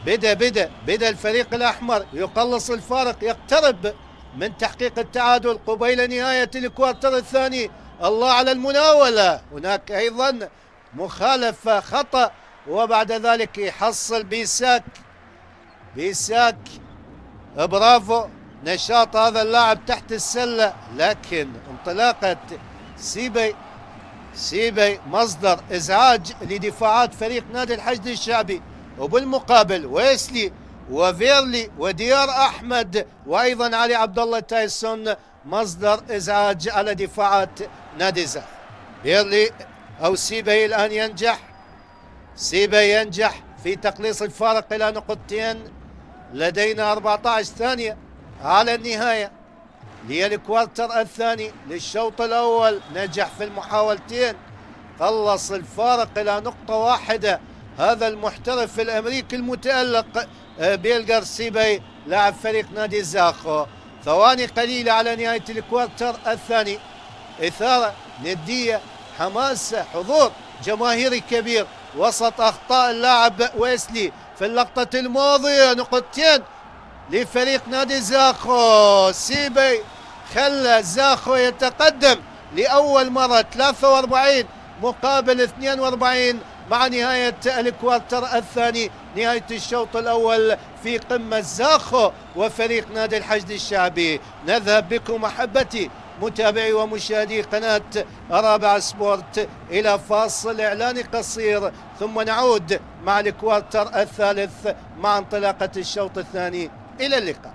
بدأ الفريق الأحمر يقلص الفارق، يقترب من تحقيق التعادل قبيل نهاية الكوارتر الثاني. الله على المناولة، هناك أيضا مخالفة، خطأ، وبعد ذلك يحصل بيساك. برافو، نشاط هذا اللاعب تحت السلة، لكن انطلاقة سيبي مصدر إزعاج لدفاعات فريق نادي الحشد الشعبي. وبالمقابل ويسلي وفيرلي وديار أحمد وأيضا علي عبد الله تايسون مصدر إزعاج على دفاعات نادي زاخو. فيرلي أو سيبي الآن ينجح في تقليص الفارق إلى نقطتين. لدينا 14 ثانية على النهاية للكوارتر الثاني للشوط الأول. نجح في المحاولتين، قلص الفارق إلى نقطة واحدة. هذا المحترف الأمريكي المتألق بيل غارسيبي لاعب فريق نادي زاخو. ثواني قليلة على نهاية الكوارتر الثاني، إثارة، ندية، حماس، حضور جماهيري كبير وسط أخطاء اللاعب ويسلي في اللقطة الماضية. نقطتين لفريق نادي زاخو. سيبي خلى زاخو يتقدم لأول مرة 43 مقابل 42 مع نهاية الكوارتر الثاني، نهاية الشوط الأول في قمة زاخو وفريق نادي الحشد الشعبي. نذهب بكم أحبتي متابعي ومشاهدي قناة رابع سبورت إلى فاصل إعلاني قصير، ثم نعود مع الكوارتر الثالث مع انطلاقة الشوط الثاني. إلى اللقاء.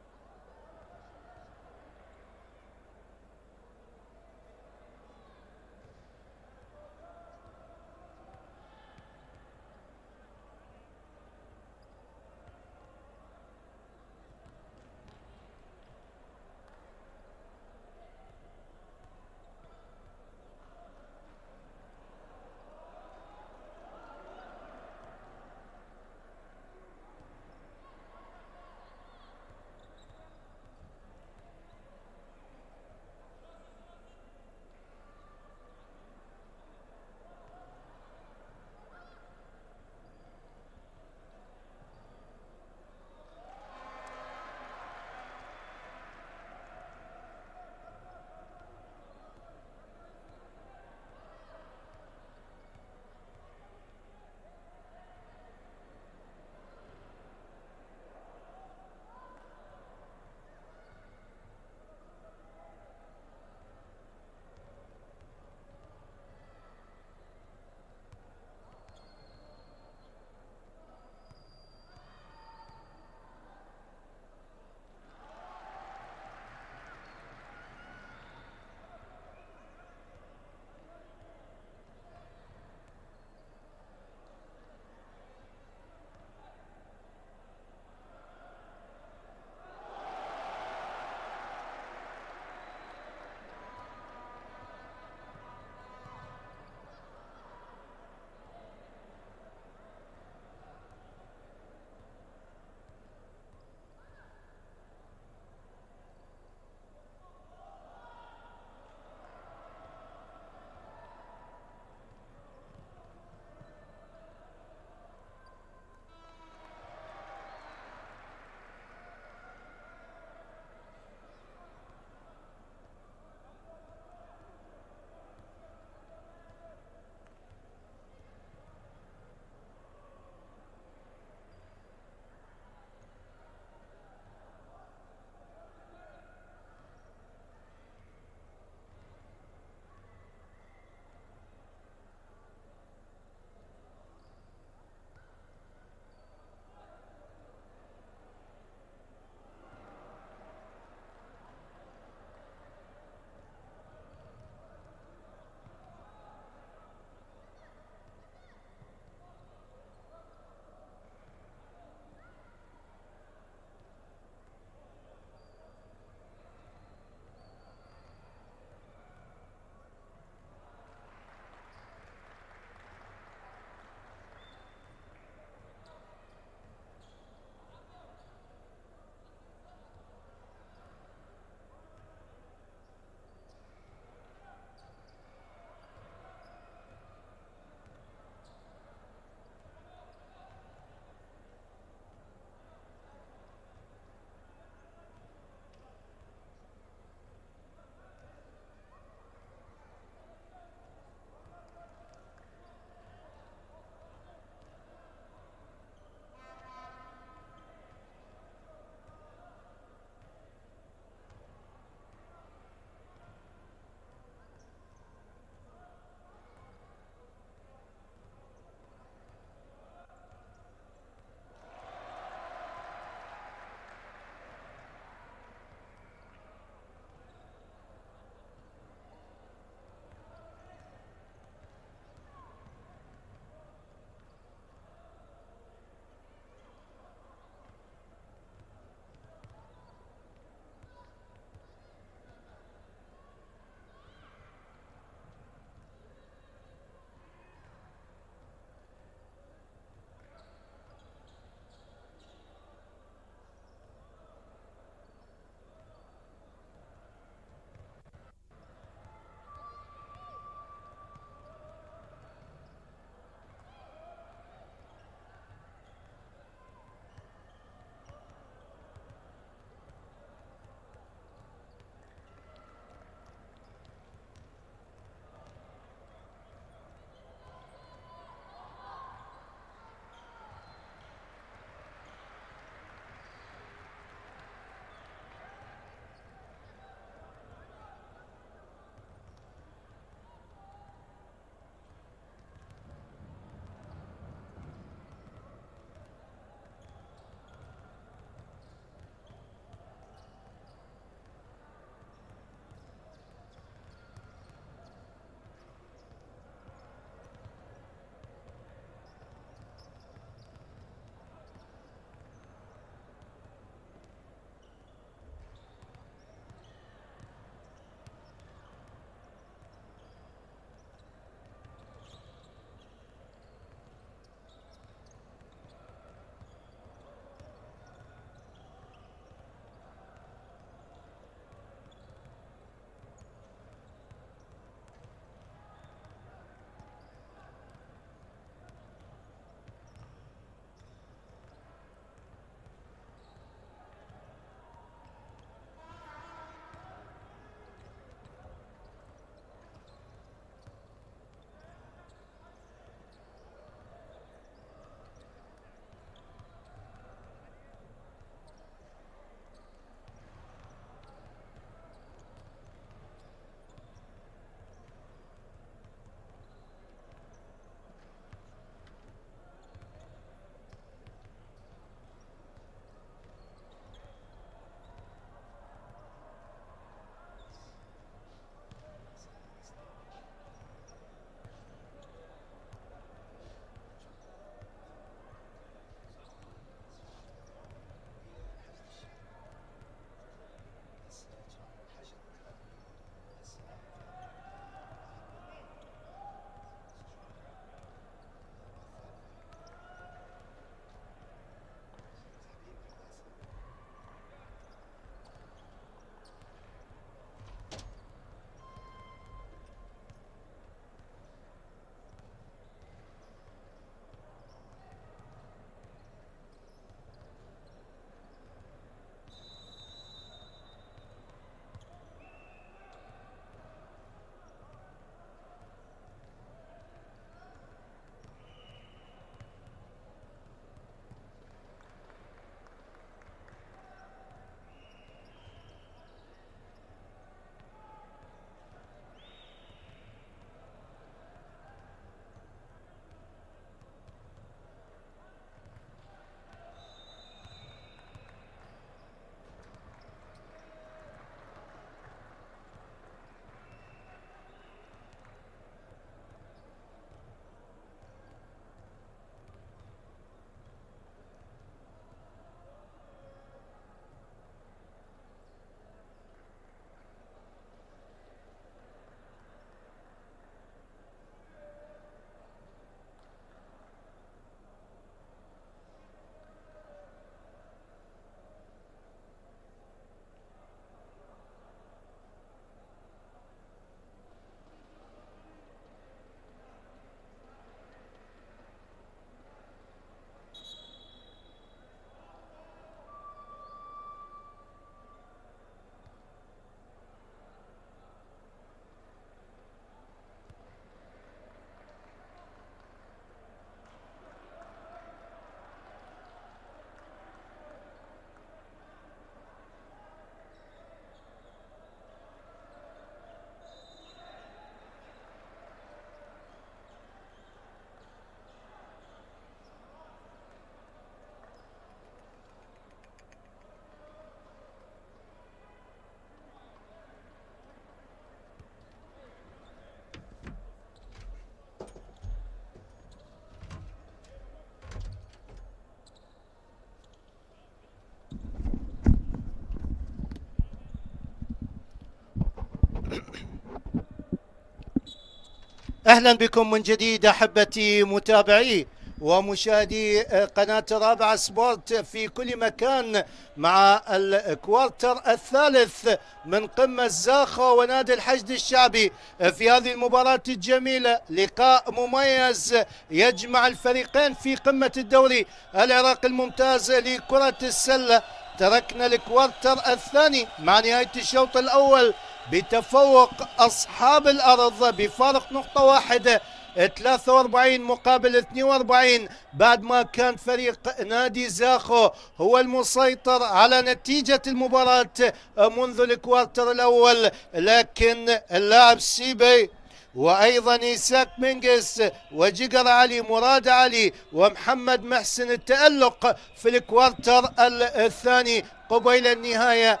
أهلا بكم من جديد أحبتي متابعي ومشاهدي قناة رابعة سبورت في كل مكان مع الكوارتر الثالث من قمة زاخو ونادي الحشد الشعبي في هذه المباراة الجميلة. لقاء مميز يجمع الفريقين في قمة الدوري العراقي الممتاز لكرة السلة. تركنا الكوارتر الثاني مع نهاية الشوط الأول بتفوق أصحاب الأرض بفارق نقطة واحدة 43 مقابل 42 بعد ما كان فريق نادي زاخو هو المسيطر على نتيجة المباراة منذ الكوارتر الأول، لكن اللاعب سيبي وأيضا إيساك منقس وجقر علي مراد علي ومحمد محسن التألق في الكوارتر الثاني قبيل النهاية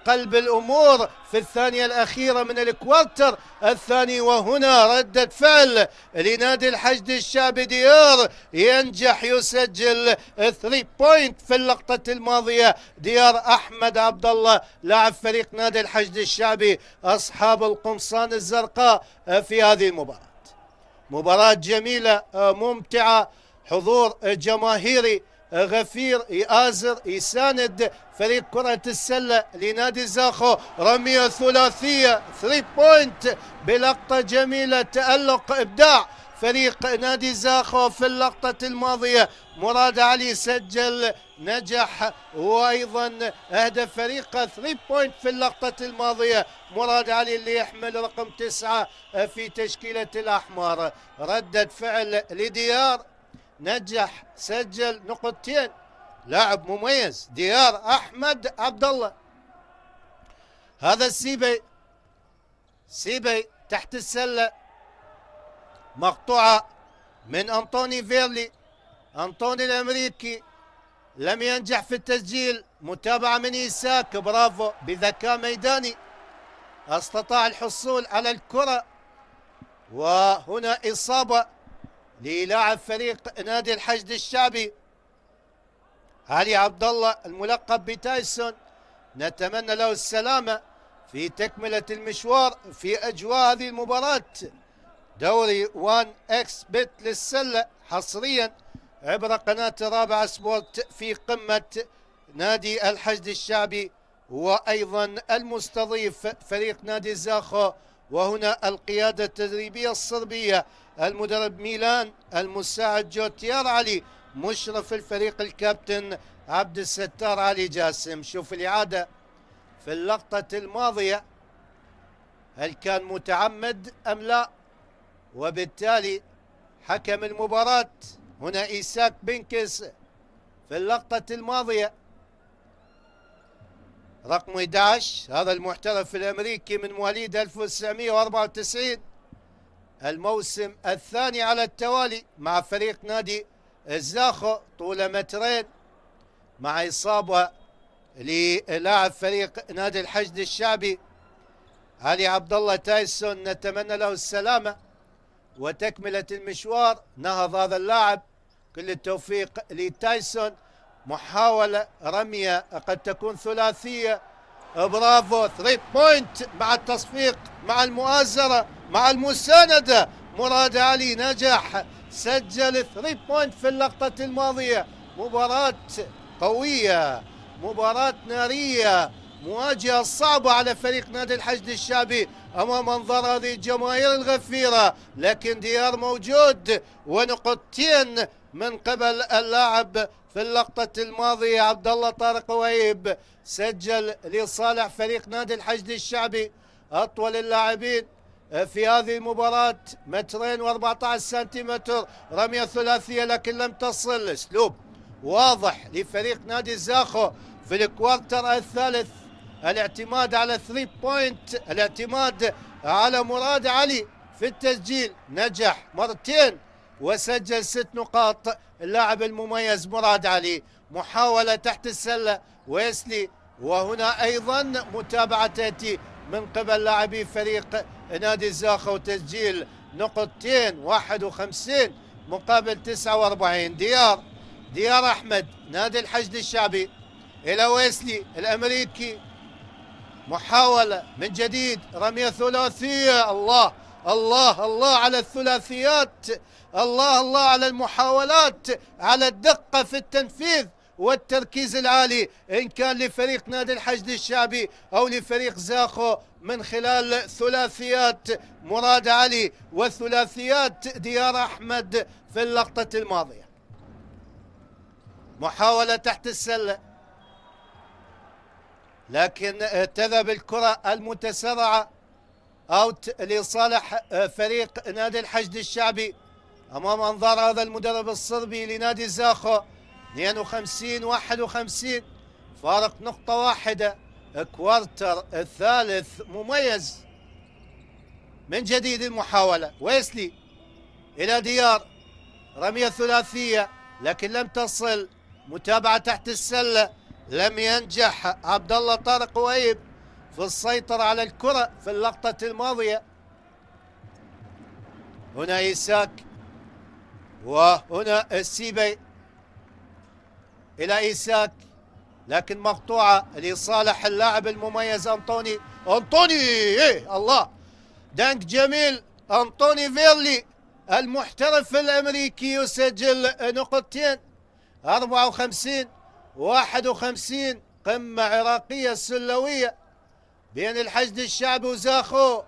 قلب الأمور في الثانية الأخيرة من الكوارتر الثاني. وهنا ردة فعل لنادي الحشد الشعبي، ديار ينجح يسجل 3 بوينت في اللقطة الماضية. ديار أحمد عبد الله لاعب فريق نادي الحشد الشعبي أصحاب القمصان الزرقاء في هذه المباراة. مباراة جميلة ممتعة، حضور جماهيري غفير يآزر يساند فريق كرة السلة لنادي زاخو. رمية ثلاثية 3 بوينت بلقطة جميلة، تألق إبداع فريق نادي زاخو في اللقطة الماضية. مراد علي سجل نجح وأيضا أهدف فريق 3 بوينت في اللقطة الماضية. مراد علي اللي يحمل رقم 9 في تشكيلة الأحمر. ردة فعل لديار، نجح سجل نقطتين، لاعب مميز ديار أحمد عبد الله. هذا سيبي تحت السلة، مقطوعة من أنطوني فيرلي. أنطوني الأمريكي لم ينجح في التسجيل، متابعة من إيساك، برافو بذكاء ميداني استطاع الحصول على الكرة. وهنا إصابة للاعب فريق نادي الحشد الشعبي علي عبد الله الملقب بتايسون، نتمنى له السلامة في تكملة المشوار في أجواء هذه المباراة. دوري 1 اكس بت للسلة حصريا عبر قناة رابعة سبورت في قمة نادي الحشد الشعبي، وأيضا المستضيف فريق نادي زاخو. وهنا القيادة التدريبية الصربية، المدرب ميلان، المساعد جوتيار علي، مشرف الفريق الكابتن عبد الستار علي جاسم. شوف الإعادة في اللقطة الماضية، هل كان متعمد أم لا؟ وبالتالي حكم المباراة هنا إيساك بنكس في اللقطة الماضية رقم 11، هذا المحترف الأمريكي من مواليد 1994، الموسم الثاني على التوالي مع فريق نادي زاخو طول مترين، مع إصابة للاعب فريق نادي الحشد الشعبي علي عبد الله تايسون، نتمنى له السلامة وتكملة المشوار. نهض هذا اللاعب، كل التوفيق لتايسون. محاولة رمية قد تكون ثلاثية، برافو 3 بوينت مع التصفيق مع المؤازرة مع المساندة. مراد علي نجح سجل 3 بوينت في اللقطة الماضية. مباراة قوية، مباراة نارية، مواجهة صعبة على فريق نادي الحشد الشعبي أمام منظر هذه الجماهير الغفيرة، لكن ديار موجود ونقطتين من قبل اللاعب في اللقطة الماضية عبد الله طارق وهيب، سجل لصالح فريق نادي الحشد الشعبي. أطول اللاعبين في هذه المباراة 2 و14 سنتيمتر، رمية ثلاثية لكن لم تصل. اسلوب واضح لفريق نادي زاخو في الكوارتر الثالث، الاعتماد على 3 بوينت، الاعتماد على مراد علي في التسجيل، نجح مرتين وسجل 6 نقاط اللاعب المميز مراد علي. محاولة تحت السلة ويسلي، وهنا أيضا متابعة تأتي من قبل لاعبي فريق نادي زاخو، تسجيل نقطتين 51 مقابل 49. ديار أحمد نادي الحشد الشعبي إلى ويسلي الأمريكي، محاولة من جديد، رمية ثلاثية، الله الله الله على الثلاثيات، الله الله على المحاولات، على الدقة في التنفيذ والتركيز العالي، إن كان لفريق نادي الحشد الشعبي أو لفريق زاخو، من خلال ثلاثيات مراد علي وثلاثيات ديار أحمد في اللقطة الماضية. محاولة تحت السلة، لكن تذهب الكرة المتسرعة اوت لصالح فريق نادي الحشد الشعبي امام انظار هذا المدرب الصربي لنادي زاخو. 52-51، فارق نقطة واحدة. كوارتر الثالث مميز. من جديد المحاولة، ويسلي إلى ديار، رمية ثلاثية لكن لم تصل. متابعة تحت السلة، لم ينجح عبد الله طارق وهيب في السيطرة على الكرة في اللقطة الماضية. هنا إيساك، وهنا السيبي إلى إيساك، لكن مقطوعة لصالح اللاعب المميز أنطوني. إيه الله، دانك جميل. أنطوني فيرلي المحترف الأمريكي يسجل نقطتين. 54-51، قمة عراقية سلوية بين الحشد الشعبي وزاخو.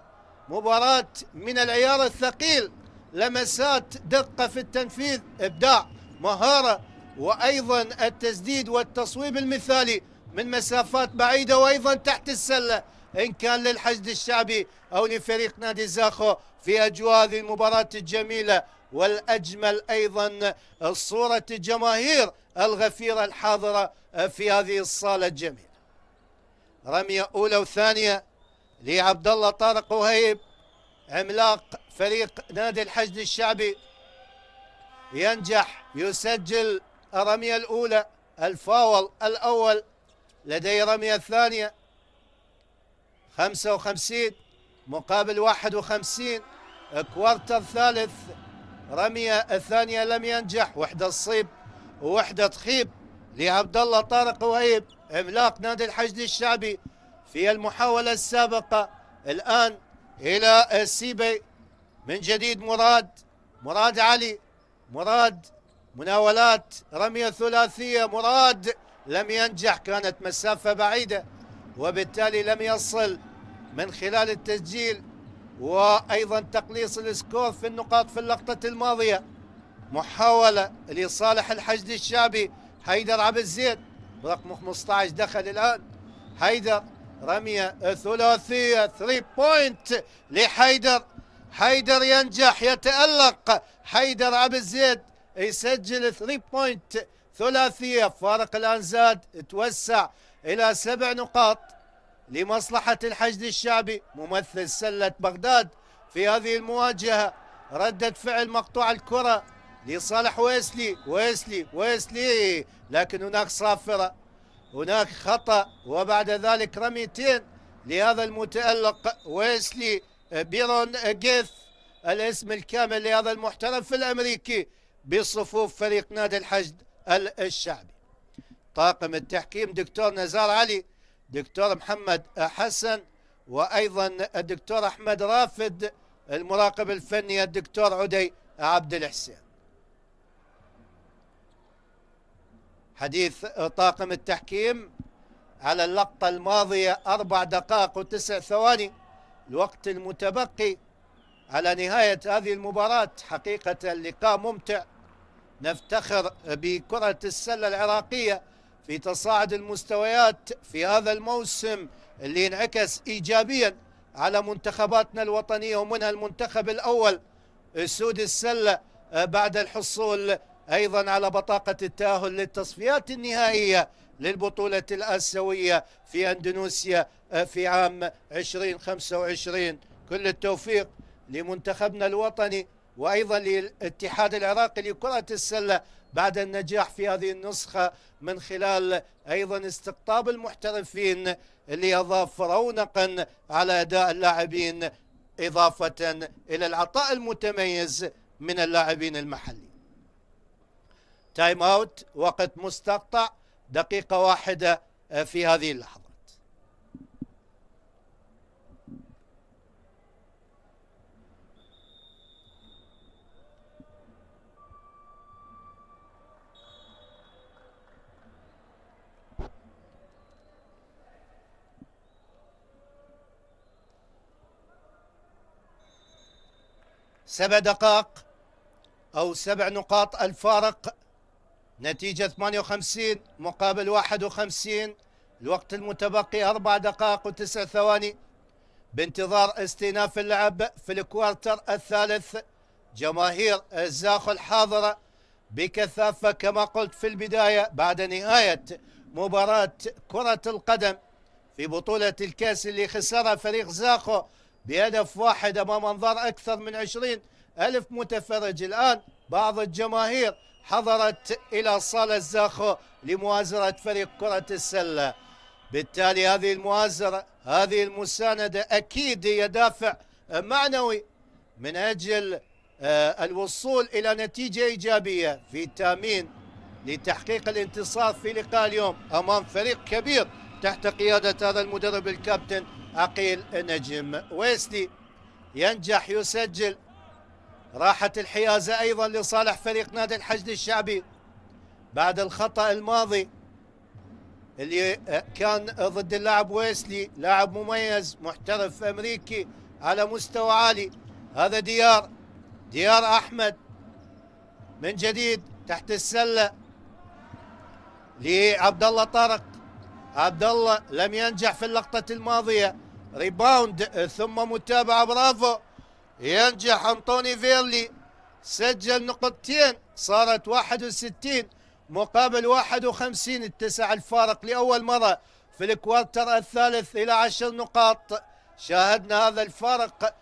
مباراة من العيار الثقيل، لمسات دقة في التنفيذ، إبداع، مهارة، وأيضا التسديد والتصويب المثالي من مسافات بعيدة، وأيضا تحت السلة إن كان للحشد الشعبي أو لفريق نادي زاخو في أجواء هذه المباراة الجميلة. والأجمل أيضا صورة الجماهير الغفيرة الحاضرة في هذه الصالة الجميلة. رمية أولى وثانية لعبد الله طارق وهيب، عملاق فريق نادي الحشد الشعبي، ينجح يسجل الرمية الأولى، الفاول الأول، لديه رمية ثانية. 55 مقابل 51. كوارتر ثالث، رمية الثانية لم ينجح، وحدة تصيب ووحدة تخيب لعبد الله طارق وهيب، عملاق نادي الحشد الشعبي في المحاولة السابقة. الآن إلى السيبي، من جديد مراد علي، مراد مناولات رمية ثلاثية، مراد لم ينجح، كانت مسافة بعيدة وبالتالي لم يصل من خلال التسجيل وأيضا تقليص السكور في النقاط في اللقطة الماضية. محاولة لصالح الحشد الشعبي، حيدر عبد الزيد برقم 15 دخل الآن. حيدر، رمية ثلاثية 3 بوينت لحيدر. حيدر ينجح، يتألق حيدر عبد الزيد، يسجل 3 بوينت ثلاثية. فارق الآن زاد، توسع إلى 7 نقاط لمصلحة الحشد الشعبي. ممثل سلة بغداد في هذه المواجهة، ردة فعل مقطوع الكرة لصالح ويسلي، لكن هناك صافرة، هناك خطأ، وبعد ذلك رميتين لهذا المتألق ويسلي بيرون جيث، الاسم الكامل لهذا المحترف الأمريكي بصفوف فريق نادي الحشد الشعبي. طاقم التحكيم دكتور نزار علي، دكتور محمد حسن، وأيضا الدكتور أحمد رافد، المراقب الفني الدكتور عدي عبد الحسين. حديث طاقم التحكيم على اللقطة الماضية: 4 دقائق و9 ثواني الوقت المتبقي على نهاية هذه المباراة. حقيقة لقاء ممتع، نفتخر بكرة السلة العراقية في تصاعد المستويات في هذا الموسم اللي انعكس إيجابيا على منتخباتنا الوطنية، ومنها المنتخب الأول أسود السلة بعد الحصول أيضا على بطاقة التأهل للتصفيات النهائية للبطولة الآسيوية في أندونيسيا في عام 2025. كل التوفيق لمنتخبنا الوطني وأيضا للاتحاد العراقي لكرة السلة بعد النجاح في هذه النسخة، من خلال أيضا استقطاب المحترفين اللي أضاف رونقا على أداء اللاعبين، إضافة إلى العطاء المتميز من اللاعبين المحلي. تايم اوت، وقت مستقطع، دقيقة واحدة في هذه اللحظات. 7 دقائق أو 7 نقاط الفارق، نتيجة 58 مقابل 51. الوقت المتبقي 4 دقائق و9 ثواني بانتظار استئناف اللعب في الكوارتر الثالث. جماهير الزاخو الحاضرة بكثافة كما قلت في البداية بعد نهاية مباراة كرة القدم في بطولة الكاس اللي خسرها فريق زاخو بهدف واحد أمام أنظار أكثر من 20 ألف متفرج. الآن بعض الجماهير حضرت إلى صالة زاخو لمؤازرة فريق كرة السلة. بالتالي هذه المؤازرة، هذه المساندة أكيد هي دافع معنوي من أجل الوصول إلى نتيجة إيجابية في تامين لتحقيق الانتصار في لقاء اليوم أمام فريق كبير تحت قيادة هذا المدرب الكابتن عقيل نجم ويسلي. ينجح يسجل، راحت الحيازة أيضا لصالح فريق نادي الحشد الشعبي بعد الخطأ الماضي اللي كان ضد اللاعب ويسلي، لاعب مميز محترف أمريكي على مستوى عالي. هذا ديار أحمد من جديد تحت السلة لعبد الله طارق. عبد الله لم ينجح في اللقطة الماضية، ريباوند ثم متابعة، برافو. ينجح أنطوني فيرلي، سجل نقطتين، صارت 61 مقابل 51. اتسع الفارق لأول مرة في الكوارتر الثالث إلى 10 نقاط. شاهدنا هذا الفارق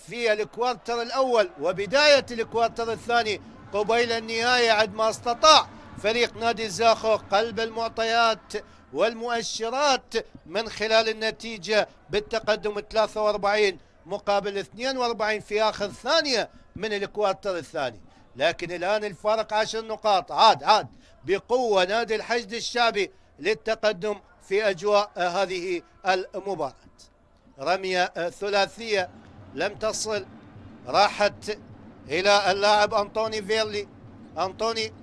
في الكوارتر الأول وبداية الكوارتر الثاني قبيل النهاية، عندما استطاع فريق نادي زاخو قلب المعطيات والمؤشرات من خلال النتيجة بالتقدم 43 مقابل 42 في آخر ثانية من الكوارتر الثاني. لكن الآن الفارق 10 نقاط. عاد بقوة نادي الحشد الشعبي للتقدم في أجواء هذه المباراة. رمية ثلاثية لم تصل، راحت إلى اللاعب أنطوني فيرلي. أنطوني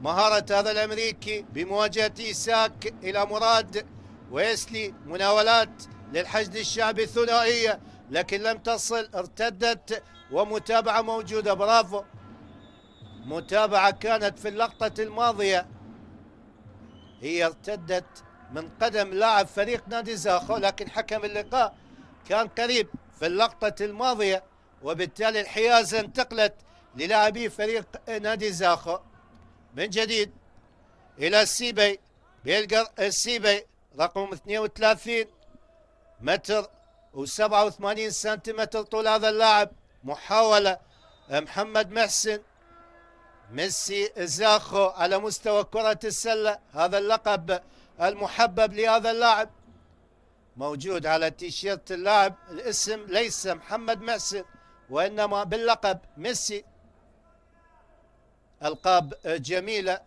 مهارة هذا الأمريكي بمواجهة إيساك إلى مراد ويسلي، مناولات للحشد الشعبي ثنائية لكن لم تصل، ارتدت ومتابعة موجودة، برافو. متابعة كانت في اللقطة الماضية، هي ارتدت من قدم لاعب فريق نادي زاخو لكن حكم اللقاء كان قريب في اللقطة الماضية، وبالتالي الحيازة انتقلت للاعبي فريق نادي زاخو. من جديد إلى السيبي، بيلقى السيبي رقم 32 متر و87 سنتيمتر طول هذا اللاعب. محاولة محمد محسن، ميسي زاخو على مستوى كرة السلة، هذا اللقب المحبب لهذا اللاعب موجود على تيشيرت اللاعب، الاسم ليس محمد محسن وإنما باللقب ميسي. ألقاب جميلة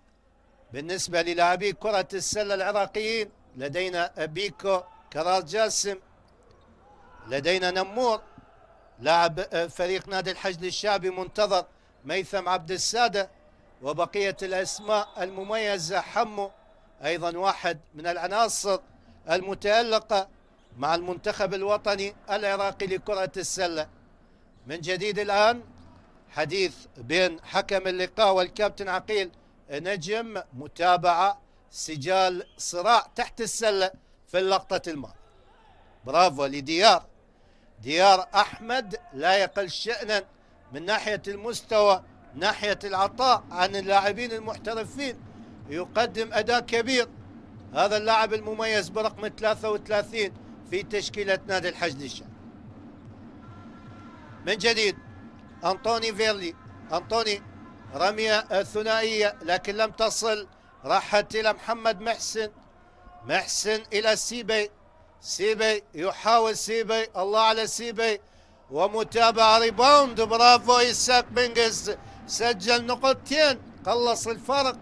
بالنسبة للاعبي كرة السلة العراقيين. لدينا بيكو كرار جاسم، لدينا نمور لاعب فريق نادي الحشد الشعبي، منتظر ميثم عبد السادة، وبقية الأسماء المميزة، حمو أيضا واحد من العناصر المتألقة مع المنتخب الوطني العراقي لكرة السلة. من جديد الآن حديث بين حكم اللقاء والكابتن عقيل نجم، متابعة سجال صراع تحت السلة في اللقطة الماضية. برافو ديار أحمد، لا يقل شأنا من ناحية المستوى، ناحية العطاء عن اللاعبين المحترفين، يقدم أداء كبير هذا اللاعب المميز برقم 33 في تشكيلة نادي الحشد الشعبي. من جديد أنطوني فيرلي، أنطوني رمية ثنائية لكن لم تصل، راحت إلى محمد محسن إلى سيبي يحاول الله على سيبي، ومتابعة ريباوند، برافو إيساك بنجز، سجل نقطتين، قلص الفرق،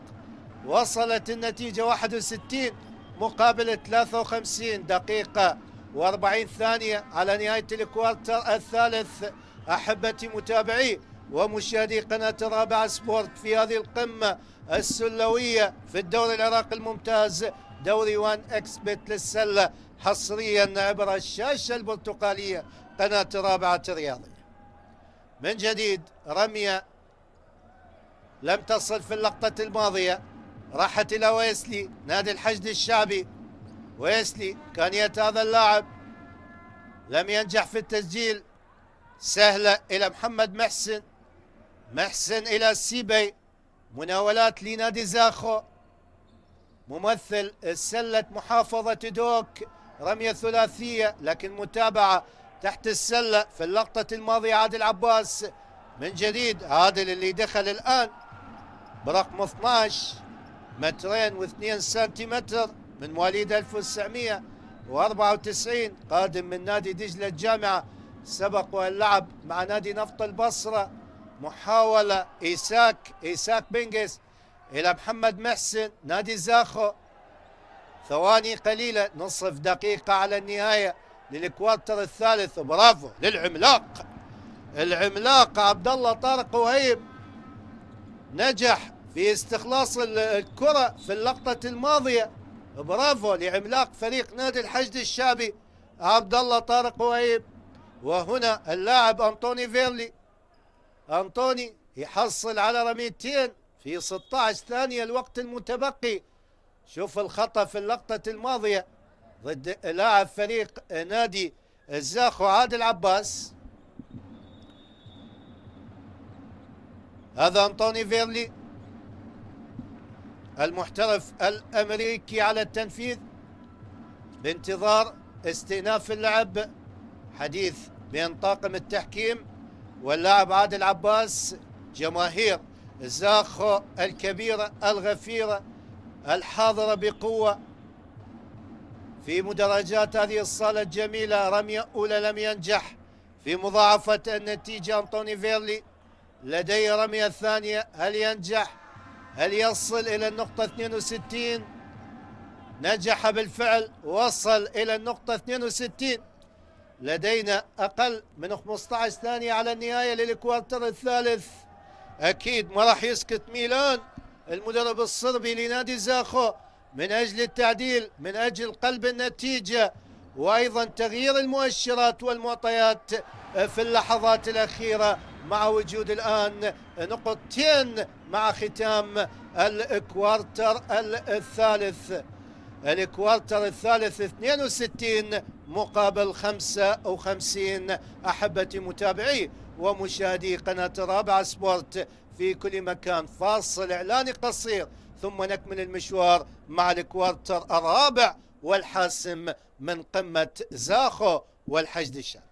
وصلت النتيجة 61 مقابل 53 دقيقة و40 ثانية على نهاية الكوارتر الثالث. أحبتي متابعي ومشاهدي قناة الرابعة سبورت في هذه القمة السلوية في الدوري العراقي الممتاز، دوري 1 اكسبت للسلة، حصريا عبر الشاشة البرتقالية قناة الرابعة الرياضية. من جديد رمية لم تصل في اللقطة الماضية، راحت إلى ويسلي نادي الحشد الشعبي. ويسلي إمكانية هذا اللاعب لم ينجح في التسجيل. سهلة إلى محمد محسن، محسن إلى السيبي، مناولات لنادي زاخو ممثل سلة محافظة دوك، رمية ثلاثية لكن متابعة تحت السلة في اللقطة الماضية. عادل عباس من جديد، عادل اللي دخل الآن برقم 12 مترين و2 سنتيمتر، من مواليد 1994، قادم من نادي دجلة الجامعة، سبق واللعب مع نادي نفط البصرة. محاولة إيساك بنجس إلى محمد محسن نادي زاخو، ثواني قليلة، نصف دقيقة على النهاية للكوارتر الثالث. برافو العملاق عبد الله طارق وهيب، نجح في استخلاص الكرة في اللقطة الماضية. برافو لعملاق فريق نادي الحشد الشعبي عبد الله طارق وهيب. وهنا اللاعب أنطوني فيرلي، أنطوني يحصل على رميتين في 16 ثانية الوقت المتبقي. شوف الخطأ في اللقطة الماضية ضد لاعب فريق نادي الزاخو عادل عباس. هذا أنطوني فيرلي المحترف الأمريكي على التنفيذ، بانتظار استئناف اللعب. حديث بين طاقم التحكيم واللاعب عادل عباس. جماهير زاخو الكبيرة الغفيرة الحاضرة بقوة في مدرجات هذه الصالة الجميلة. رمية أولى لم ينجح في مضاعفة النتيجة أنطوني فيرلي، لديه رمية ثانية، هل ينجح؟ هل يصل إلى النقطة 62؟ نجح بالفعل، وصل إلى النقطة 62. لدينا أقل من 15 ثانية على النهاية للكوارتر الثالث. أكيد ما راح يسكت ميلان المدرب الصربي لنادي زاخو من أجل التعديل، من أجل قلب النتيجة، وأيضا تغيير المؤشرات والمعطيات في اللحظات الأخيرة، مع وجود الآن نقطتين مع ختام الكوارتر الثالث. الكوارتر الثالث 62 مقابل 55. أحبتي متابعي ومشاهدي قناة الرابعة سبورت في كل مكان، فاصل إعلاني قصير ثم نكمل المشوار مع الكوارتر الرابع والحاسم من قمة زاخو والحشد الشعبي.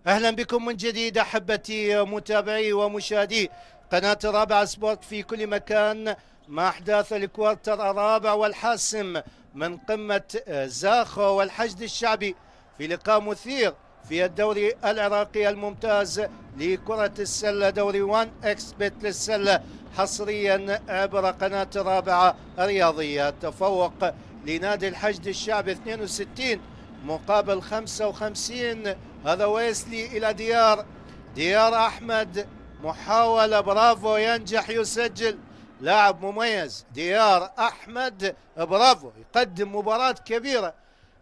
أهلا بكم من جديد أحبتي متابعي ومشاهدي قناة الرابعة سبورت في كل مكان، مع أحداث الكوارتر الرابع والحاسم من قمة زاخو والحشد الشعبي في لقاء مثير في الدوري العراقي الممتاز لكرة السلة، دوري 1 اكس بت للسلة، حصريا عبر قناة الرابعة الرياضية. تفوق لنادي الحشد الشعبي 62 مقابل 55. هذا ويسلي إلى ديار أحمد، محاولة برافو، ينجح يسجل، لاعب مميز ديار أحمد، برافو، يقدم مباراة كبيرة،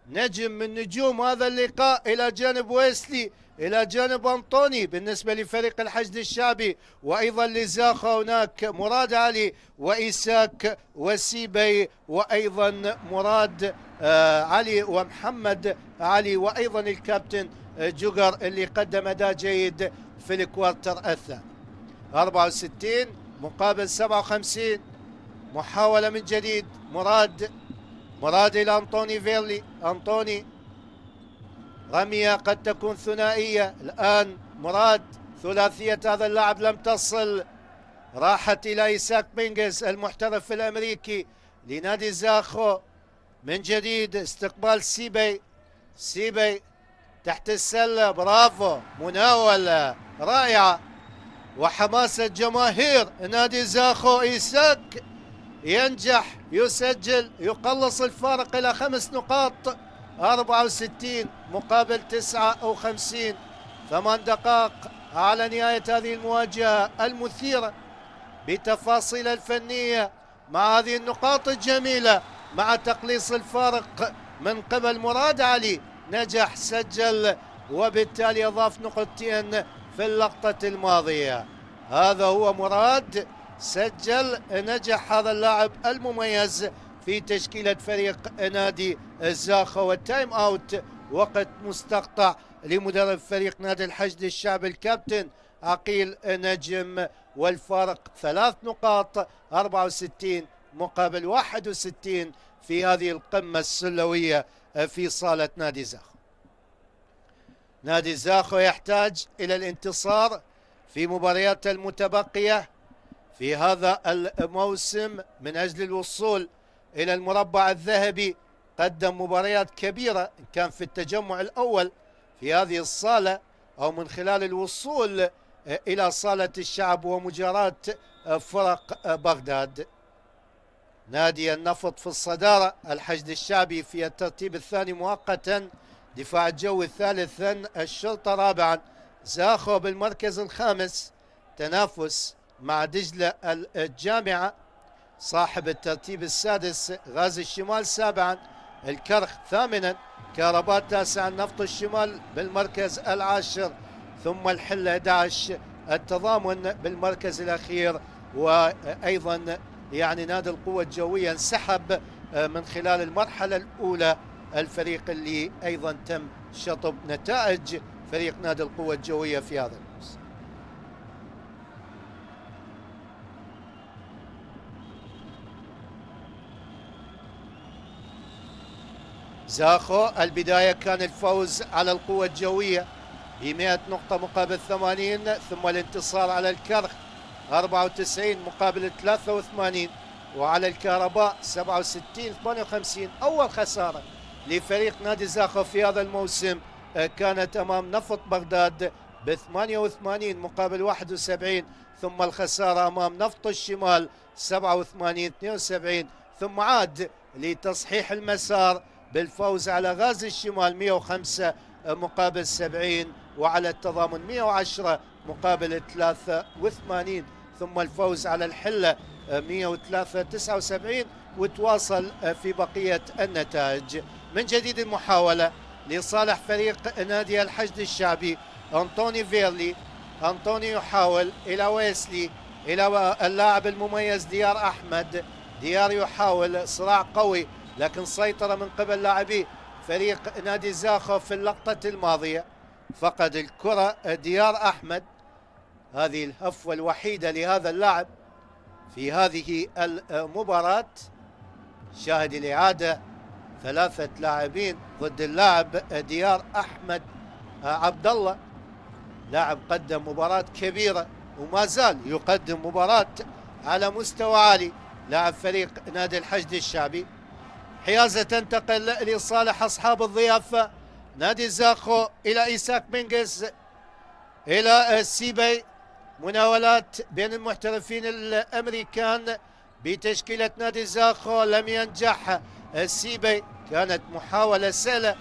نجم من نجوم هذا اللقاء إلى جانب ويسلي، إلى جانب أنطوني بالنسبة لفريق الحشد الشعبي، وأيضا لزاخو هناك مراد علي وإيساك وسيبي، وأيضا مراد علي ومحمد علي، وأيضا الكابتن جوجر اللي قدم أداء جيد في الكوارتر الثاني. 64 مقابل 57. محاولة من جديد، مراد إلى أنطوني فيرلي، أنطوني، رمية قد تكون ثنائية، الآن مراد، ثلاثية هذا اللاعب لم تصل، راحت إلى إيساك بينجز المحترف الأمريكي لنادي زاخو. من جديد استقبال سيبي تحت السلة، برافو، مناولة رائعة وحماسة جماهير نادي زاخو. إيساك ينجح يسجل، يقلص الفارق إلى 5 نقاط، 64 مقابل 59. 8 دقائق على نهاية هذه المواجهة المثيرة بتفاصيل الفنية، مع هذه النقاط الجميلة، مع تقليص الفارق من قبل مراد علي، نجح سجل وبالتالي أضاف نقطتين في اللقطة الماضية. هذا هو مراد، سجل، نجح هذا اللاعب المميز في تشكيلة فريق نادي زاخو. والتايم اوت، وقت مستقطع لمدرب فريق نادي الحشد الشعبي الكابتن عقيل نجم، والفارق 3 نقاط، 64 مقابل 61 في هذه القمة السلوية في صالة نادي زاخو. نادي زاخو يحتاج إلى الانتصار في مباريات المتبقية في هذا الموسم من أجل الوصول إلى المربع الذهبي. قدم مباريات كبيرة، إن كان في التجمع الأول في هذه الصالة أو من خلال الوصول إلى صالة الشعب ومجاراة فرق بغداد. نادي النفط في الصدارة، الحشد الشعبي في الترتيب الثاني مؤقتا، دفاع الجوي ثالثا، الشرطة رابعا، زاخو بالمركز الخامس، تنافس مع دجلة الجامعة صاحب الترتيب السادس، غازي الشمال سابعا، الكرخ ثامنا، كهرباء تاسعا، نفط الشمال بالمركز العاشر، ثم الحلة 11، التضامن بالمركز الأخير. وأيضا يعني نادي القوة الجوية انسحب من خلال المرحلة الأولى، الفريق اللي أيضا تم شطب نتائج فريق نادي القوة الجوية في هذا الموسم. زاخو البداية كان الفوز على القوة الجوية ب100 نقطة مقابل 80، ثم الانتصار على الكرخ 94 مقابل 83، وعلى الكهرباء 67 58. أول خسارة لفريق نادي زاخو في هذا الموسم كانت أمام نفط بغداد ب 88 مقابل 71، ثم الخسارة أمام نفط الشمال 87 72، ثم عاد لتصحيح المسار بالفوز على غازي الشمال 105 مقابل 70، وعلى التضامن 110 مقابل 83، ثم الفوز على الحلة 103 79، وتواصل في بقية النتائج. من جديد المحاولة لصالح فريق نادي الحشد الشعبي، أنطوني فيرلي، أنطوني يحاول إلى ويسلي، إلى اللاعب المميز ديار أحمد، ديار يحاول صراع قوي لكن سيطرة من قبل لاعبي فريق نادي زاخو في اللقطة الماضية. فقد الكرة ديار أحمد، هذه الهفوة الوحيدة لهذا اللاعب في هذه المباراة. شاهد الإعادة، 3 لاعبين ضد اللاعب ديار أحمد عبد الله، لاعب قدم مباراة كبيرة وما زال يقدم مباراة على مستوى عالي، لاعب فريق نادي الحشد الشعبي. حيازة تنتقل لصالح أصحاب الضيافة نادي زاخو إلى إيساك بنجز، إلى سيبي، مناولات بين المحترفين الأمريكان بتشكيلة نادي زاخو، لم ينجح السيبي. كانت محاولة سهلة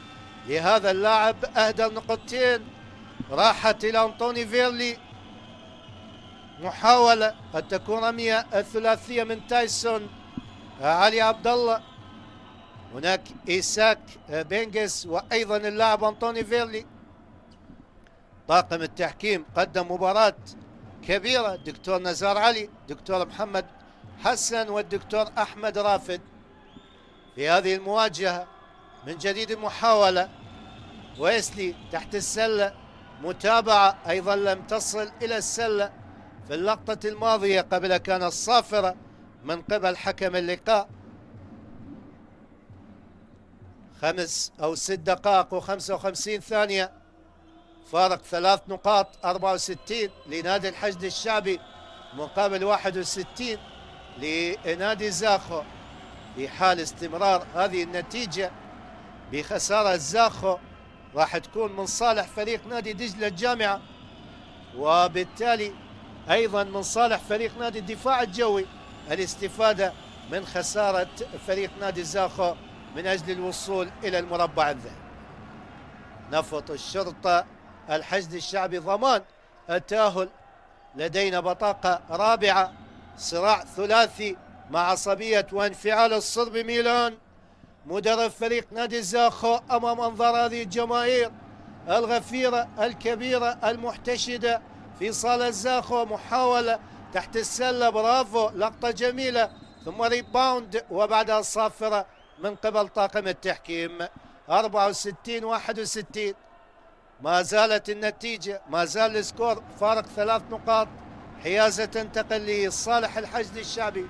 لهذا اللاعب، أهدى نقطتين راحت إلى أنطوني فيرلي. محاولة قد تكون رمية الثلاثية من تايسون علي عبد الله. هناك إيساك بينجس وأيضا اللاعب أنطوني فيرلي. طاقم التحكيم قدم مباراة كبيرة، الدكتور نزار علي، دكتور محمد حسن والدكتور أحمد رافد في هذه المواجهة. من جديد محاولة ويسلي تحت السلة، متابعة أيضا لم تصل إلى السلة في اللقطة الماضية قبل كانت صافرة من قبل حكم اللقاء. 5 أو 6 دقائق و55 ثانية، فارق 3 نقاط، 64 لنادي الحشد الشعبي مقابل 61 لنادي زاخو. في حال استمرار هذه النتيجة بخسارة زاخو راح تكون من صالح فريق نادي دجلة الجامعة، وبالتالي أيضا من صالح فريق نادي الدفاع الجوي الاستفادة من خسارة فريق نادي زاخو من أجل الوصول إلى المربع الذهبي. نفط الشرطة الحشد الشعبي ضمان التأهل. لدينا بطاقة رابعة، صراع ثلاثي مع عصبية وانفعال الصرب ميلان مدرب فريق نادي زاخو أمام أنظار هذه الجماهير الغفيرة الكبيرة المحتشدة في صالة زاخو. محاولة تحت السلة، برافو، لقطة جميلة، ثم ريباوند وبعدها الصافرة من قبل طاقم التحكيم. 64-61 ما زالت النتيجة، ما زال السكور فارق 3 نقاط. حيازة تنتقل لصالح الحشد الشعبي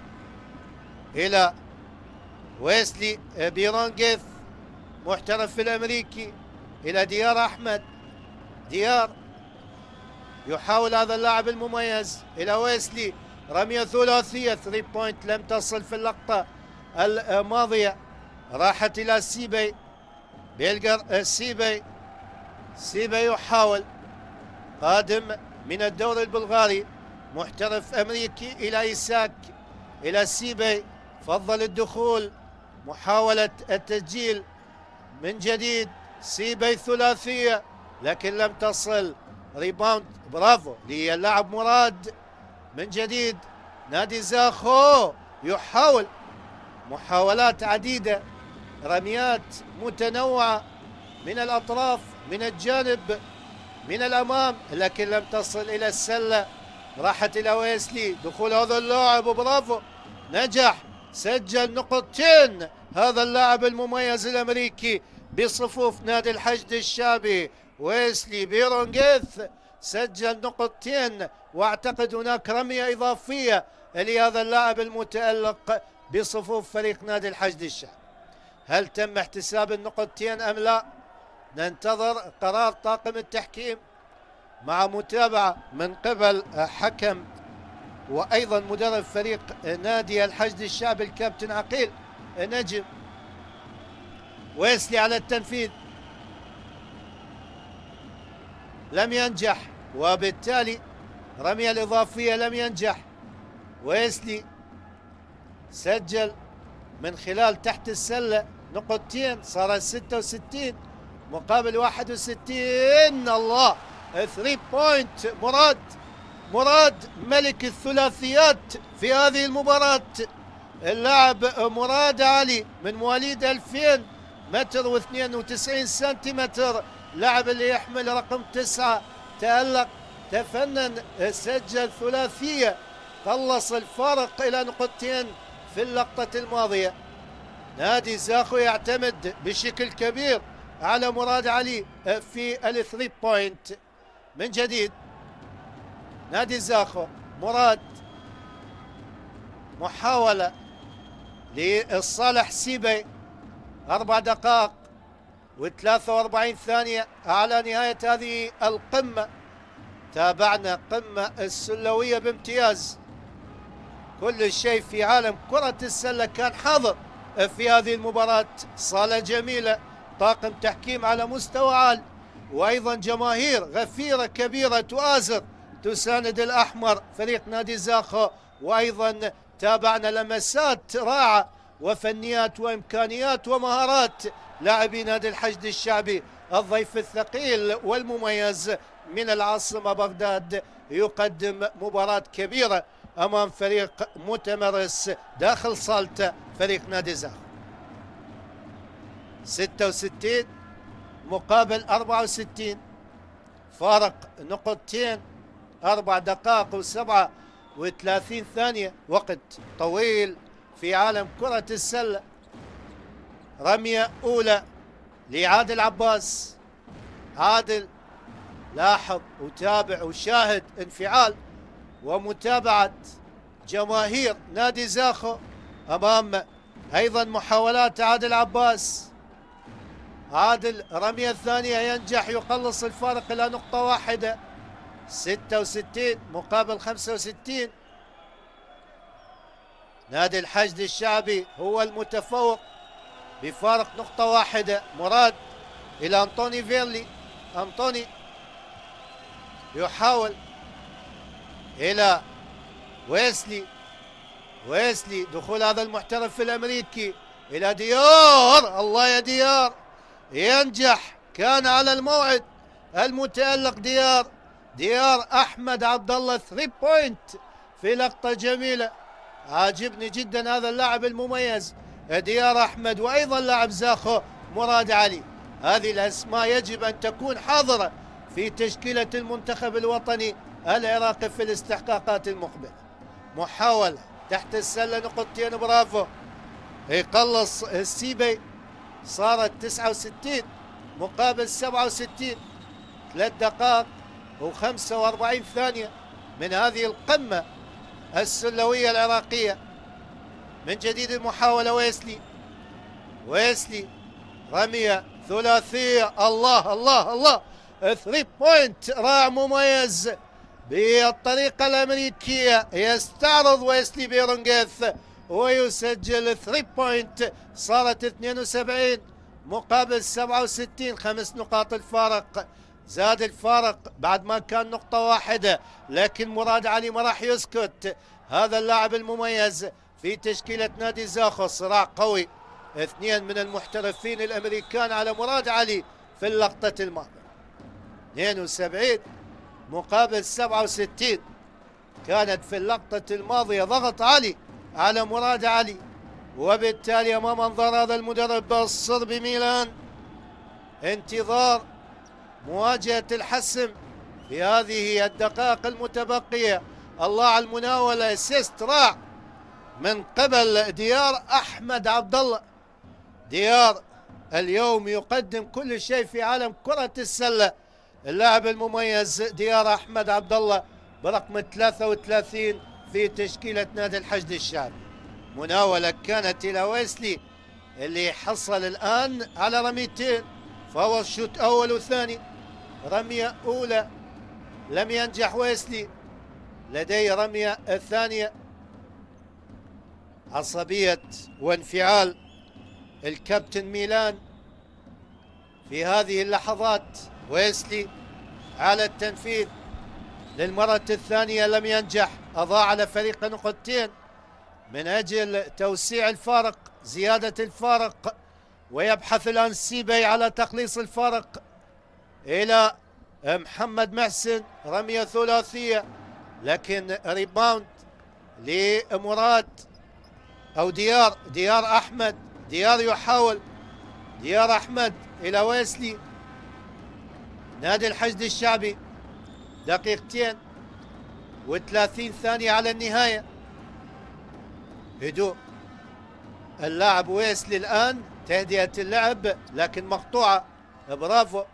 إلى ويسلي بيرونغيث محترف الأمريكي، إلى ديار أحمد. ديار يحاول هذا اللاعب المميز إلى ويسلي، رمية ثلاثية 3 بوينت لم تصل في اللقطة الماضية، راحت إلى سيبي. بيلقر سيبي يحاول، قادم من الدوري البلغاري محترف أمريكي، إلى إيساك، إلى سيبي، فضل الدخول، محاولة التسجيل من جديد. سيبي ثلاثية لكن لم تصل، ريباوند، برافو للاعب مراد. من جديد نادي زاخو يحاول، محاولات عديدة، رميات متنوعة من الأطراف، من الجانب، من الأمام، لكن لم تصل إلى السلة. راحت إلى ويسلي، دخول هذا اللاعب وبرافو، نجح، سجل نقطتين هذا اللاعب المميز الأمريكي بصفوف نادي الحشد الشعبي. ويسلي بيرونغيث سجل نقطتين، واعتقد هناك رمية إضافية لهذا اللاعب المتألق بصفوف فريق نادي الحشد الشعبي. هل تم احتساب النقطتين أم لا؟ ننتظر قرار طاقم التحكيم مع متابعة من قبل حكم وأيضا مدرب فريق نادي الحشد الشعبي الكابتن عقيل نجم. ويسلي على التنفيذ لم ينجح، وبالتالي رمية الإضافية لم ينجح. ويسلي سجل من خلال تحت السلة نقطتين، صار 66 مقابل 61. الله، 3 بوينت مراد ملك الثلاثيات في هذه المباراة. اللاعب مراد علي من مواليد 2000 متر و92 سنتيمتر، لاعب اللي يحمل رقم 9، تألق، تفنن، سجل ثلاثية، قلص الفارق إلى نقطتين في اللقطة الماضية. نادي زاخو يعتمد بشكل كبير على مراد علي في الثري بوينت. من جديد نادي زاخو، مراد، محاولة للصالح سيبي، 4 دقائق و43 ثانية على نهاية هذه القمة. تابعنا قمة السلوية بامتياز، كل شيء في عالم كرة السلة كان حاضر في هذه المباراة. صالة جميلة، طاقم تحكيم على مستوى عال، وأيضا جماهير غفيرة كبيرة تؤازر تساند الأحمر فريق نادي زاخو. وأيضا تابعنا لمسات رائعة وفنيات وإمكانيات ومهارات لاعبي نادي الحشد الشعبي. الضيف الثقيل والمميز من العاصمة بغداد يقدم مباراة كبيرة أمام فريق متمرس داخل صالته، فريق نادي زاخ. 66 مقابل 64، فارق نقطتين، 4 دقائق و37 ثانية، وقت طويل في عالم كرة السلة. رمية أولى لعادل عباس. عادل لاحظ وتابع وشاهد انفعال ومتابعة جماهير نادي زاخو أمام أيضا محاولات عادل عباس. عادل رمية الثانية ينجح يقلص الفارق إلى نقطة واحدة، 66 مقابل 65. نادي الحشد الشعبي هو المتفوق بفارق نقطة واحدة. مراد إلى أنطوني فيرلي. أنطوني يحاول إلى ويسلي. ويسلي دخول هذا المحترف الأمريكي إلى ديار. الله يا ديار، ينجح، كان على الموعد المتألق ديار. ديار أحمد عبد الله 3 بوينت في لقطة جميلة. عاجبني جدا هذا اللاعب المميز ديار أحمد، وأيضا لاعب زاخو مراد علي. هذه الأسماء يجب أن تكون حاضرة في تشكيلة المنتخب الوطني العراقي في الاستحقاقات المقبلة. محاولة تحت السلة، نقطتين، برافو، يقلص السيبي. صارت 69 مقابل 67، 3 دقائق و45 ثانية من هذه القمة السلوية العراقية. من جديد المحاولة، ويسلي. ويسلي رمية ثلاثية، الله الله الله، 3 بوينت رائع مميز بالطريقة الأمريكية. يستعرض ويسلي بيرونغيث ويسجل 3 بوينت. صارت 72 مقابل 67، 5 نقاط الفارق. زاد الفارق بعد ما كان نقطة واحدة، لكن مراد علي ما راح يسكت. هذا اللاعب المميز في تشكيلة نادي زاخو. صراع قوي، 2 من المحترفين الأمريكان على مراد علي في اللقطة الماضية. 72 مقابل 67 كانت في اللقطة الماضية ضغط علي على مراد علي، وبالتالي أمام أنظار هذا المدرب الصربي ميلان انتظار مواجهة الحسم في هذه الدقائق المتبقية. الله على المناولة، اسيست رائع من قبل ديار أحمد عبد الله. ديار اليوم يقدم كل شيء في عالم كرة السلة. اللاعب المميز ديار أحمد عبد الله برقم 33 في تشكيلة نادي الحشد الشعبي. مناولة كانت إلى ويسلي اللي حصل الآن على رميتين، فهو الشوط أول وثاني. رمية أولى لم ينجح ويسلي، لديه رمية الثانية. عصبية وانفعال الكابتن ميلان في هذه اللحظات. ويسلي على التنفيذ للمرة الثانية لم ينجح، أضاع على فريق نقطتين من أجل توسيع الفارق، زيادة الفارق. ويبحث الآن سيبي على تقليص الفارق إلى محمد محسن. رمية ثلاثية، لكن ريباوند لمراد أو ديار أحمد. ديار يحاول، ديار أحمد إلى ويسلي. نادي الحشد الشعبي 2 و30 ثانية على النهاية. هدوء اللاعب ويسلي الآن، تهدئة اللعب لكن مقطوعة. برافو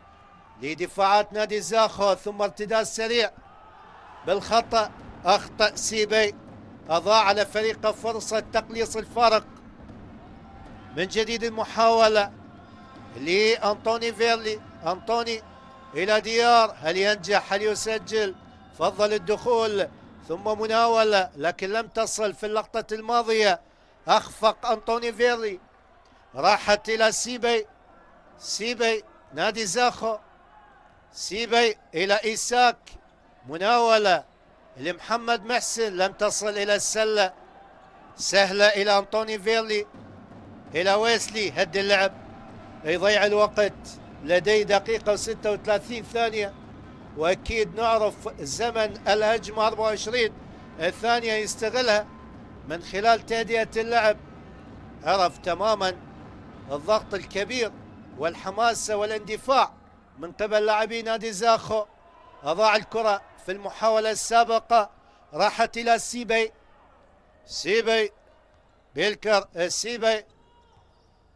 لدفاعات نادي زاخو، ثم ارتداد سريع بالخطأ. أخطأ سيبي، أضاع على فريقه فرصة تقليص الفارق. من جديد المحاولة لأنطوني فيرلي. أنطوني إلى ديار، هل ينجح؟ هل يسجل؟ فضل الدخول ثم مناولة لكن لم تصل في اللقطة الماضية. أخفق أنطوني فيرلي، راحت إلى سيبي. سيبي نادي زاخو. سيبي إلى إيساك، مناولة لمحمد محسن لم تصل إلى السلة. سهلة إلى أنطوني فيرلي. إلى ويسلي، هد اللعب، يضيع الوقت، لديه دقيقة و36 ثانية، وأكيد نعرف زمن الهجمة 24 ثانية يستغلها من خلال تهدئة اللعب. عرف تماما الضغط الكبير والحماسة والاندفاع من قبل لاعبي نادي زاخو. أضاع الكرة في المحاولة السابقة، راحت إلى سيبي بيلكر. سيبي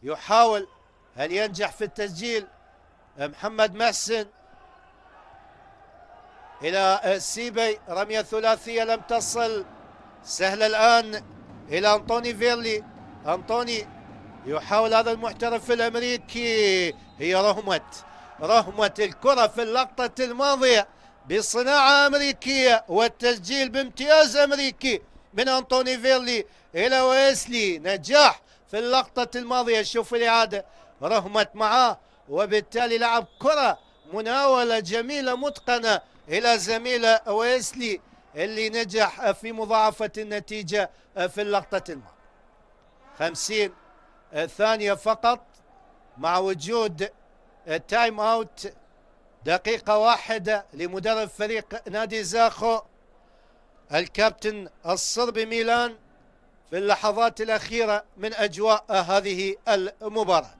يحاول، هل ينجح في التسجيل؟ محمد محسن إلى سيبي، رمية ثلاثية لم تصل. سهل الآن إلى أنطوني فيرلي. أنطوني يحاول هذا المحترف الأمريكي، هي رهمة الكرة في اللقطة الماضية بصناعة أمريكية والتسجيل بامتياز أمريكي من أنطوني فيرلي إلى ويسلي. نجاح في اللقطة الماضية، شوف الإعادة، رهمت معاه وبالتالي لعب كرة مناولة جميلة متقنة إلى زميله ويسلي اللي نجح في مضاعفة النتيجة في اللقطة الماضية. 50 ثانية فقط مع وجود تايم اوت، دقيقة واحدة لمدرب فريق نادي زاخو الكابتن الصربي ميلان في اللحظات الأخيرة من أجواء هذه المباراة.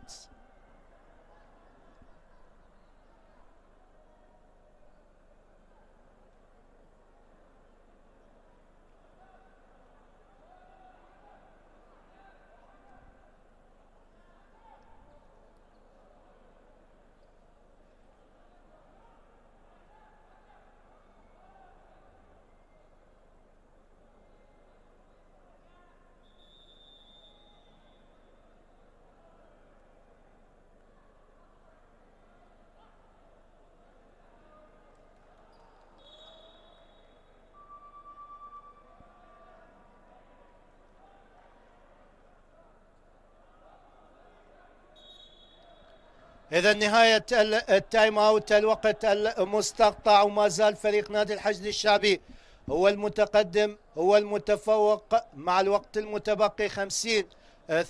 إذا نهاية التايم اوت، الوقت المستقطع، وما زال فريق نادي الحشد الشعبي هو المتقدم، هو المتفوق مع الوقت المتبقي 50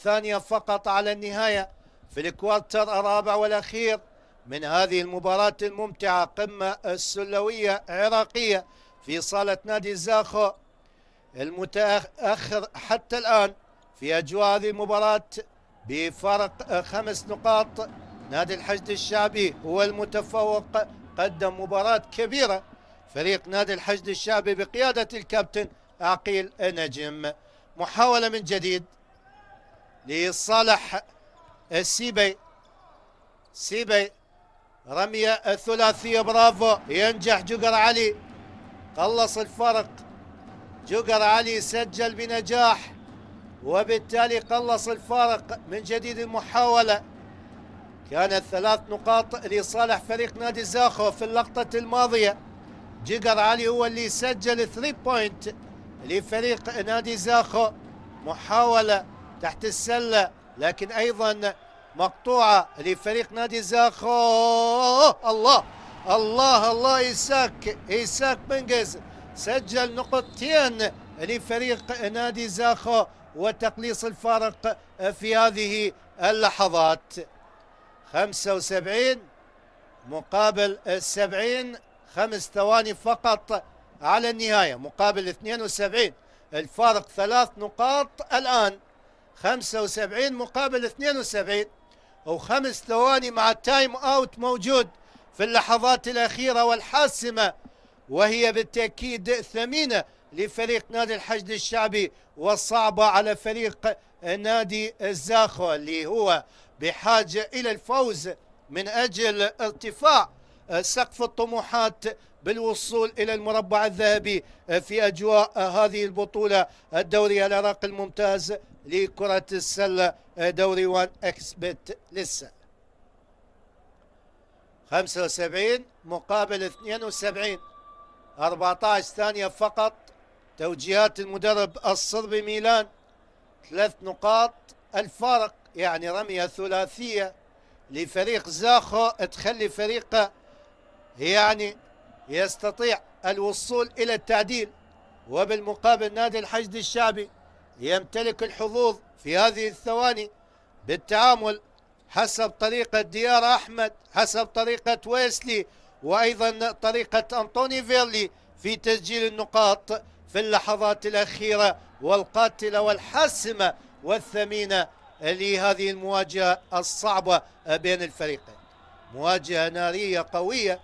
ثانية فقط على النهاية في الكوارتر الرابع والأخير من هذه المباراة الممتعة. قمة السلوية عراقية في صالة نادي زاخو، المتأخر حتى الآن في أجواء هذه المباراة بفارق 5 نقاط. نادي الحشد الشعبي هو المتفوق، قدم مباراة كبيرة فريق نادي الحشد الشعبي بقيادة الكابتن عقيل نجم. محاولة من جديد لصالح سيبي، رمية ثلاثية، برافو، ينجح جوجر علي، قلص الفرق. جوجر علي سجل بنجاح وبالتالي قلص الفارق من جديد. المحاولة كانت 3 نقاط لصالح فريق نادي زاخو في اللقطة الماضية. جيجر علي هو اللي سجل 3 بوينت لفريق نادي زاخو. محاولة تحت السلة لكن أيضا مقطوعة لفريق نادي زاخو. الله الله الله، إيساك منجز سجل نقطتين لفريق نادي زاخو وتقليص الفارق في هذه اللحظات. 75 مقابل 70، 5 ثواني فقط على النهاية مقابل 72، الفارق 3 نقاط الآن. 75 مقابل 72 و5 ثواني مع التايم اوت موجود في اللحظات الأخيرة والحاسمة، وهي بالتأكيد ثمينة لفريق نادي الحشد الشعبي وصعبة على فريق نادي زاخو اللي هو بحاجة إلى الفوز من أجل ارتفاع سقف الطموحات بالوصول إلى المربع الذهبي في أجواء هذه البطولة، الدوري العراقي الممتاز لكرة السلة، دوري 1 اكسبت لسه. 75 مقابل 72، 14 ثانية فقط. توجيهات المدرب الصربي ميلان، 3 نقاط الفارق، يعني رمية ثلاثية لفريق زاخو تخلي فريقه يعني يستطيع الوصول إلى التعديل، وبالمقابل نادي الحشد الشعبي يمتلك الحظوظ في هذه الثواني بالتعامل حسب طريقة ديار أحمد، حسب طريقة ويسلي، وأيضا طريقة أنطوني فيرلي في تسجيل النقاط في اللحظات الأخيرة والقاتلة والحاسمة والثمينة لهذه المواجهة الصعبة بين الفريقين. مواجهة نارية قوية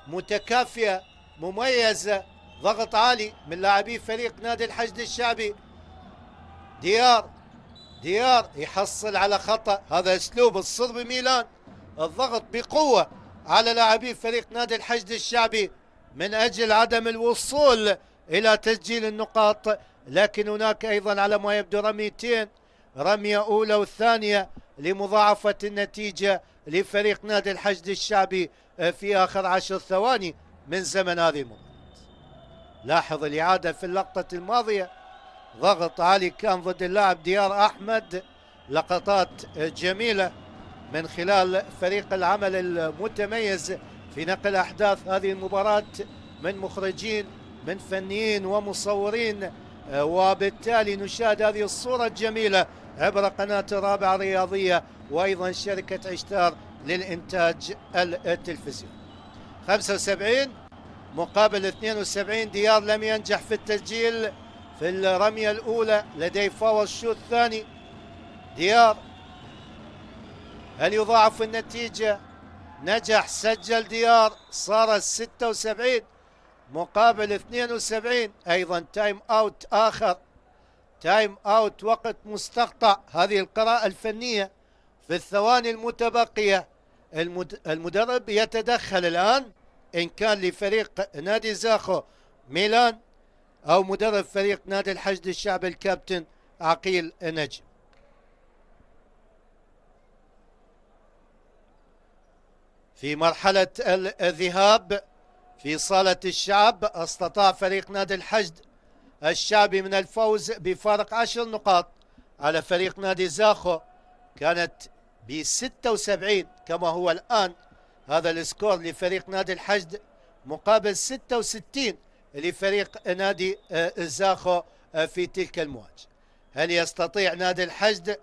متكافئة مميزة، ضغط عالي من لاعبي فريق نادي الحشد الشعبي. ديار يحصل على خطأ، هذا اسلوب الصرب ميلان، الضغط بقوة على لاعبي فريق نادي الحشد الشعبي من أجل عدم الوصول إلى تسجيل النقاط. لكن هناك أيضا على ما يبدو رميتين، رمية أولى والثانية لمضاعفة النتيجة لفريق نادي الحشد الشعبي في آخر 10 ثواني من زمن هذه المباراة. لاحظ الإعادة في اللقطة الماضية، ضغط عالي كان ضد اللاعب ديار أحمد، لقطات جميلة من خلال فريق العمل المتميز في نقل أحداث هذه المباراة من مخرجين من فنيين ومصورين، وبالتالي نشاهد هذه الصورة الجميلة عبر قناة الرابعة الرياضية وأيضا شركة عشتار للإنتاج التلفزيوني. 75 مقابل 72. ديار لم ينجح في التسجيل في الرمية الأولى، لديه فاول شوت ثاني. ديار هل يضاعف النتيجة؟ نجح، سجل ديار، صار 76 مقابل 72. أيضا تايم أوت آخر، تايم أوت، وقت مستقطع. هذه القراءة الفنية في الثواني المتبقية. المدرب يتدخل الآن إن كان لفريق نادي زاخو ميلان أو مدرب فريق نادي الحشد الشعبي الكابتن عقيل نجم. في مرحلة الذهاب في صالة الشعب استطاع فريق نادي الحشد الشعبي من الفوز بفارق 10 نقاط على فريق نادي زاخو، كانت ب 76 كما هو الآن. هذا السكور لفريق نادي الحشد مقابل 66 لفريق نادي زاخو في تلك المواجهة. هل يستطيع نادي الحشد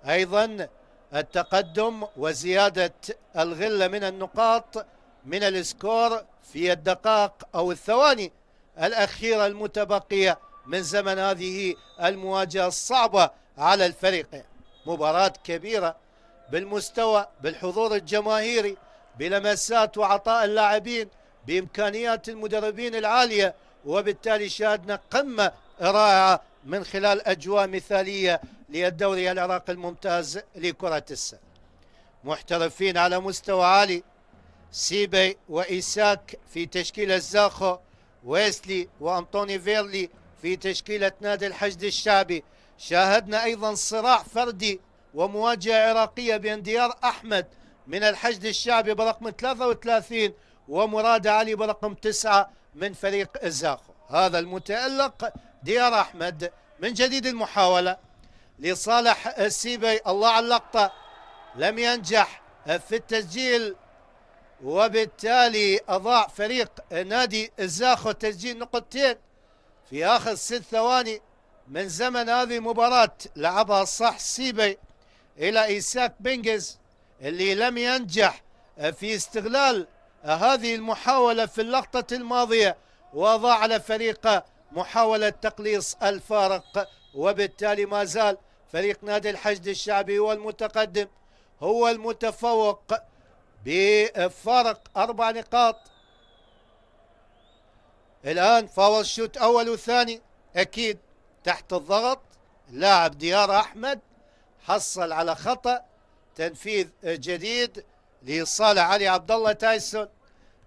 أيضا التقدم وزيادة الغلة من النقاط من السكور في الدقائق أو الثواني الأخيرة المتبقية من زمن هذه المواجهة الصعبة على الفريقين؟ مباراة كبيرة بالمستوى، بالحضور الجماهيري، بلمسات وعطاء اللاعبين، بإمكانيات المدربين العالية، وبالتالي شاهدنا قمة رائعة من خلال أجواء مثالية للدوري العراقي الممتاز لكرة السلة. محترفين على مستوى عالي، سيبي وإيساك في تشكيلة زاخو، ويسلي وأنطوني فيرلي في تشكيلة نادي الحشد الشعبي. شاهدنا أيضا صراع فردي ومواجهة عراقية بين ديار أحمد من الحشد الشعبي برقم 33 ومراد علي برقم 9 من فريق زاخو. هذا المتألق ديار أحمد. من جديد المحاولة لصالح السيبي، الله على اللقطة، لم ينجح في التسجيل، وبالتالي أضاع فريق نادي زاخو تسجيل نقطتين في آخر 6 ثواني من زمن هذه المباراة. لعبها صح سيبي إلى إيساك بنجز اللي لم ينجح في استغلال هذه المحاولة في اللقطة الماضية، وضاع على فريق محاولة تقليص الفارق، وبالتالي ما زال فريق نادي الحشد الشعبي هو المتقدم، هو المتفوق بفارق 4 نقاط. الآن فاول شوت أول وثاني أكيد تحت الضغط. لاعب ديار أحمد حصل على خطأ، تنفيذ جديد لصالح علي عبد الله.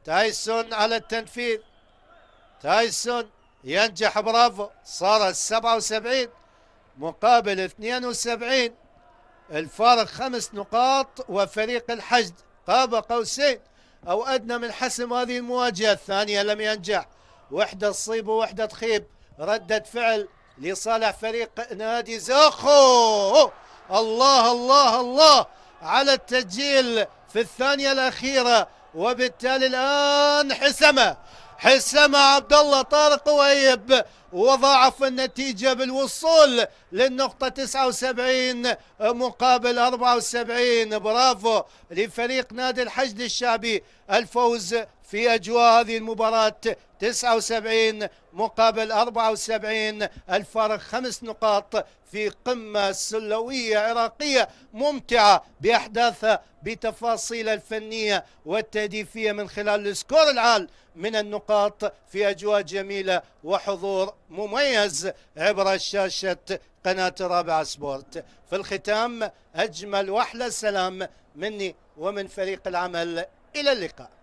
تايسون على التنفيذ، تايسون ينجح، برافو. صار 77 مقابل 72، الفارق 5 نقاط، وفريق الحشد قاب قوسين أو أدنى من حسم هذه المواجهة. الثانية لم ينجح، وحدة تصيب ووحدة تخيب، ردة فعل لصالح فريق نادي زاخو. الله الله الله على التسجيل في الثانية الأخيرة، وبالتالي الآن حسمها عبد الله طارق وهيب وضاعف النتيجة بالوصول للنقطة 79 مقابل 74. برافو لفريق نادي الحشد الشعبي، الفوز في أجواء هذه المباراة 79 مقابل 74، الفارق 5 نقاط في قمة سلوية عراقية ممتعة بأحداثها بتفاصيل الفنية والتهديفية من خلال السكور العال من النقاط في أجواء جميلة وحضور مميز عبر شاشة قناة رابعة سبورت. في الختام أجمل وأحلى سلام مني ومن فريق العمل، إلى اللقاء.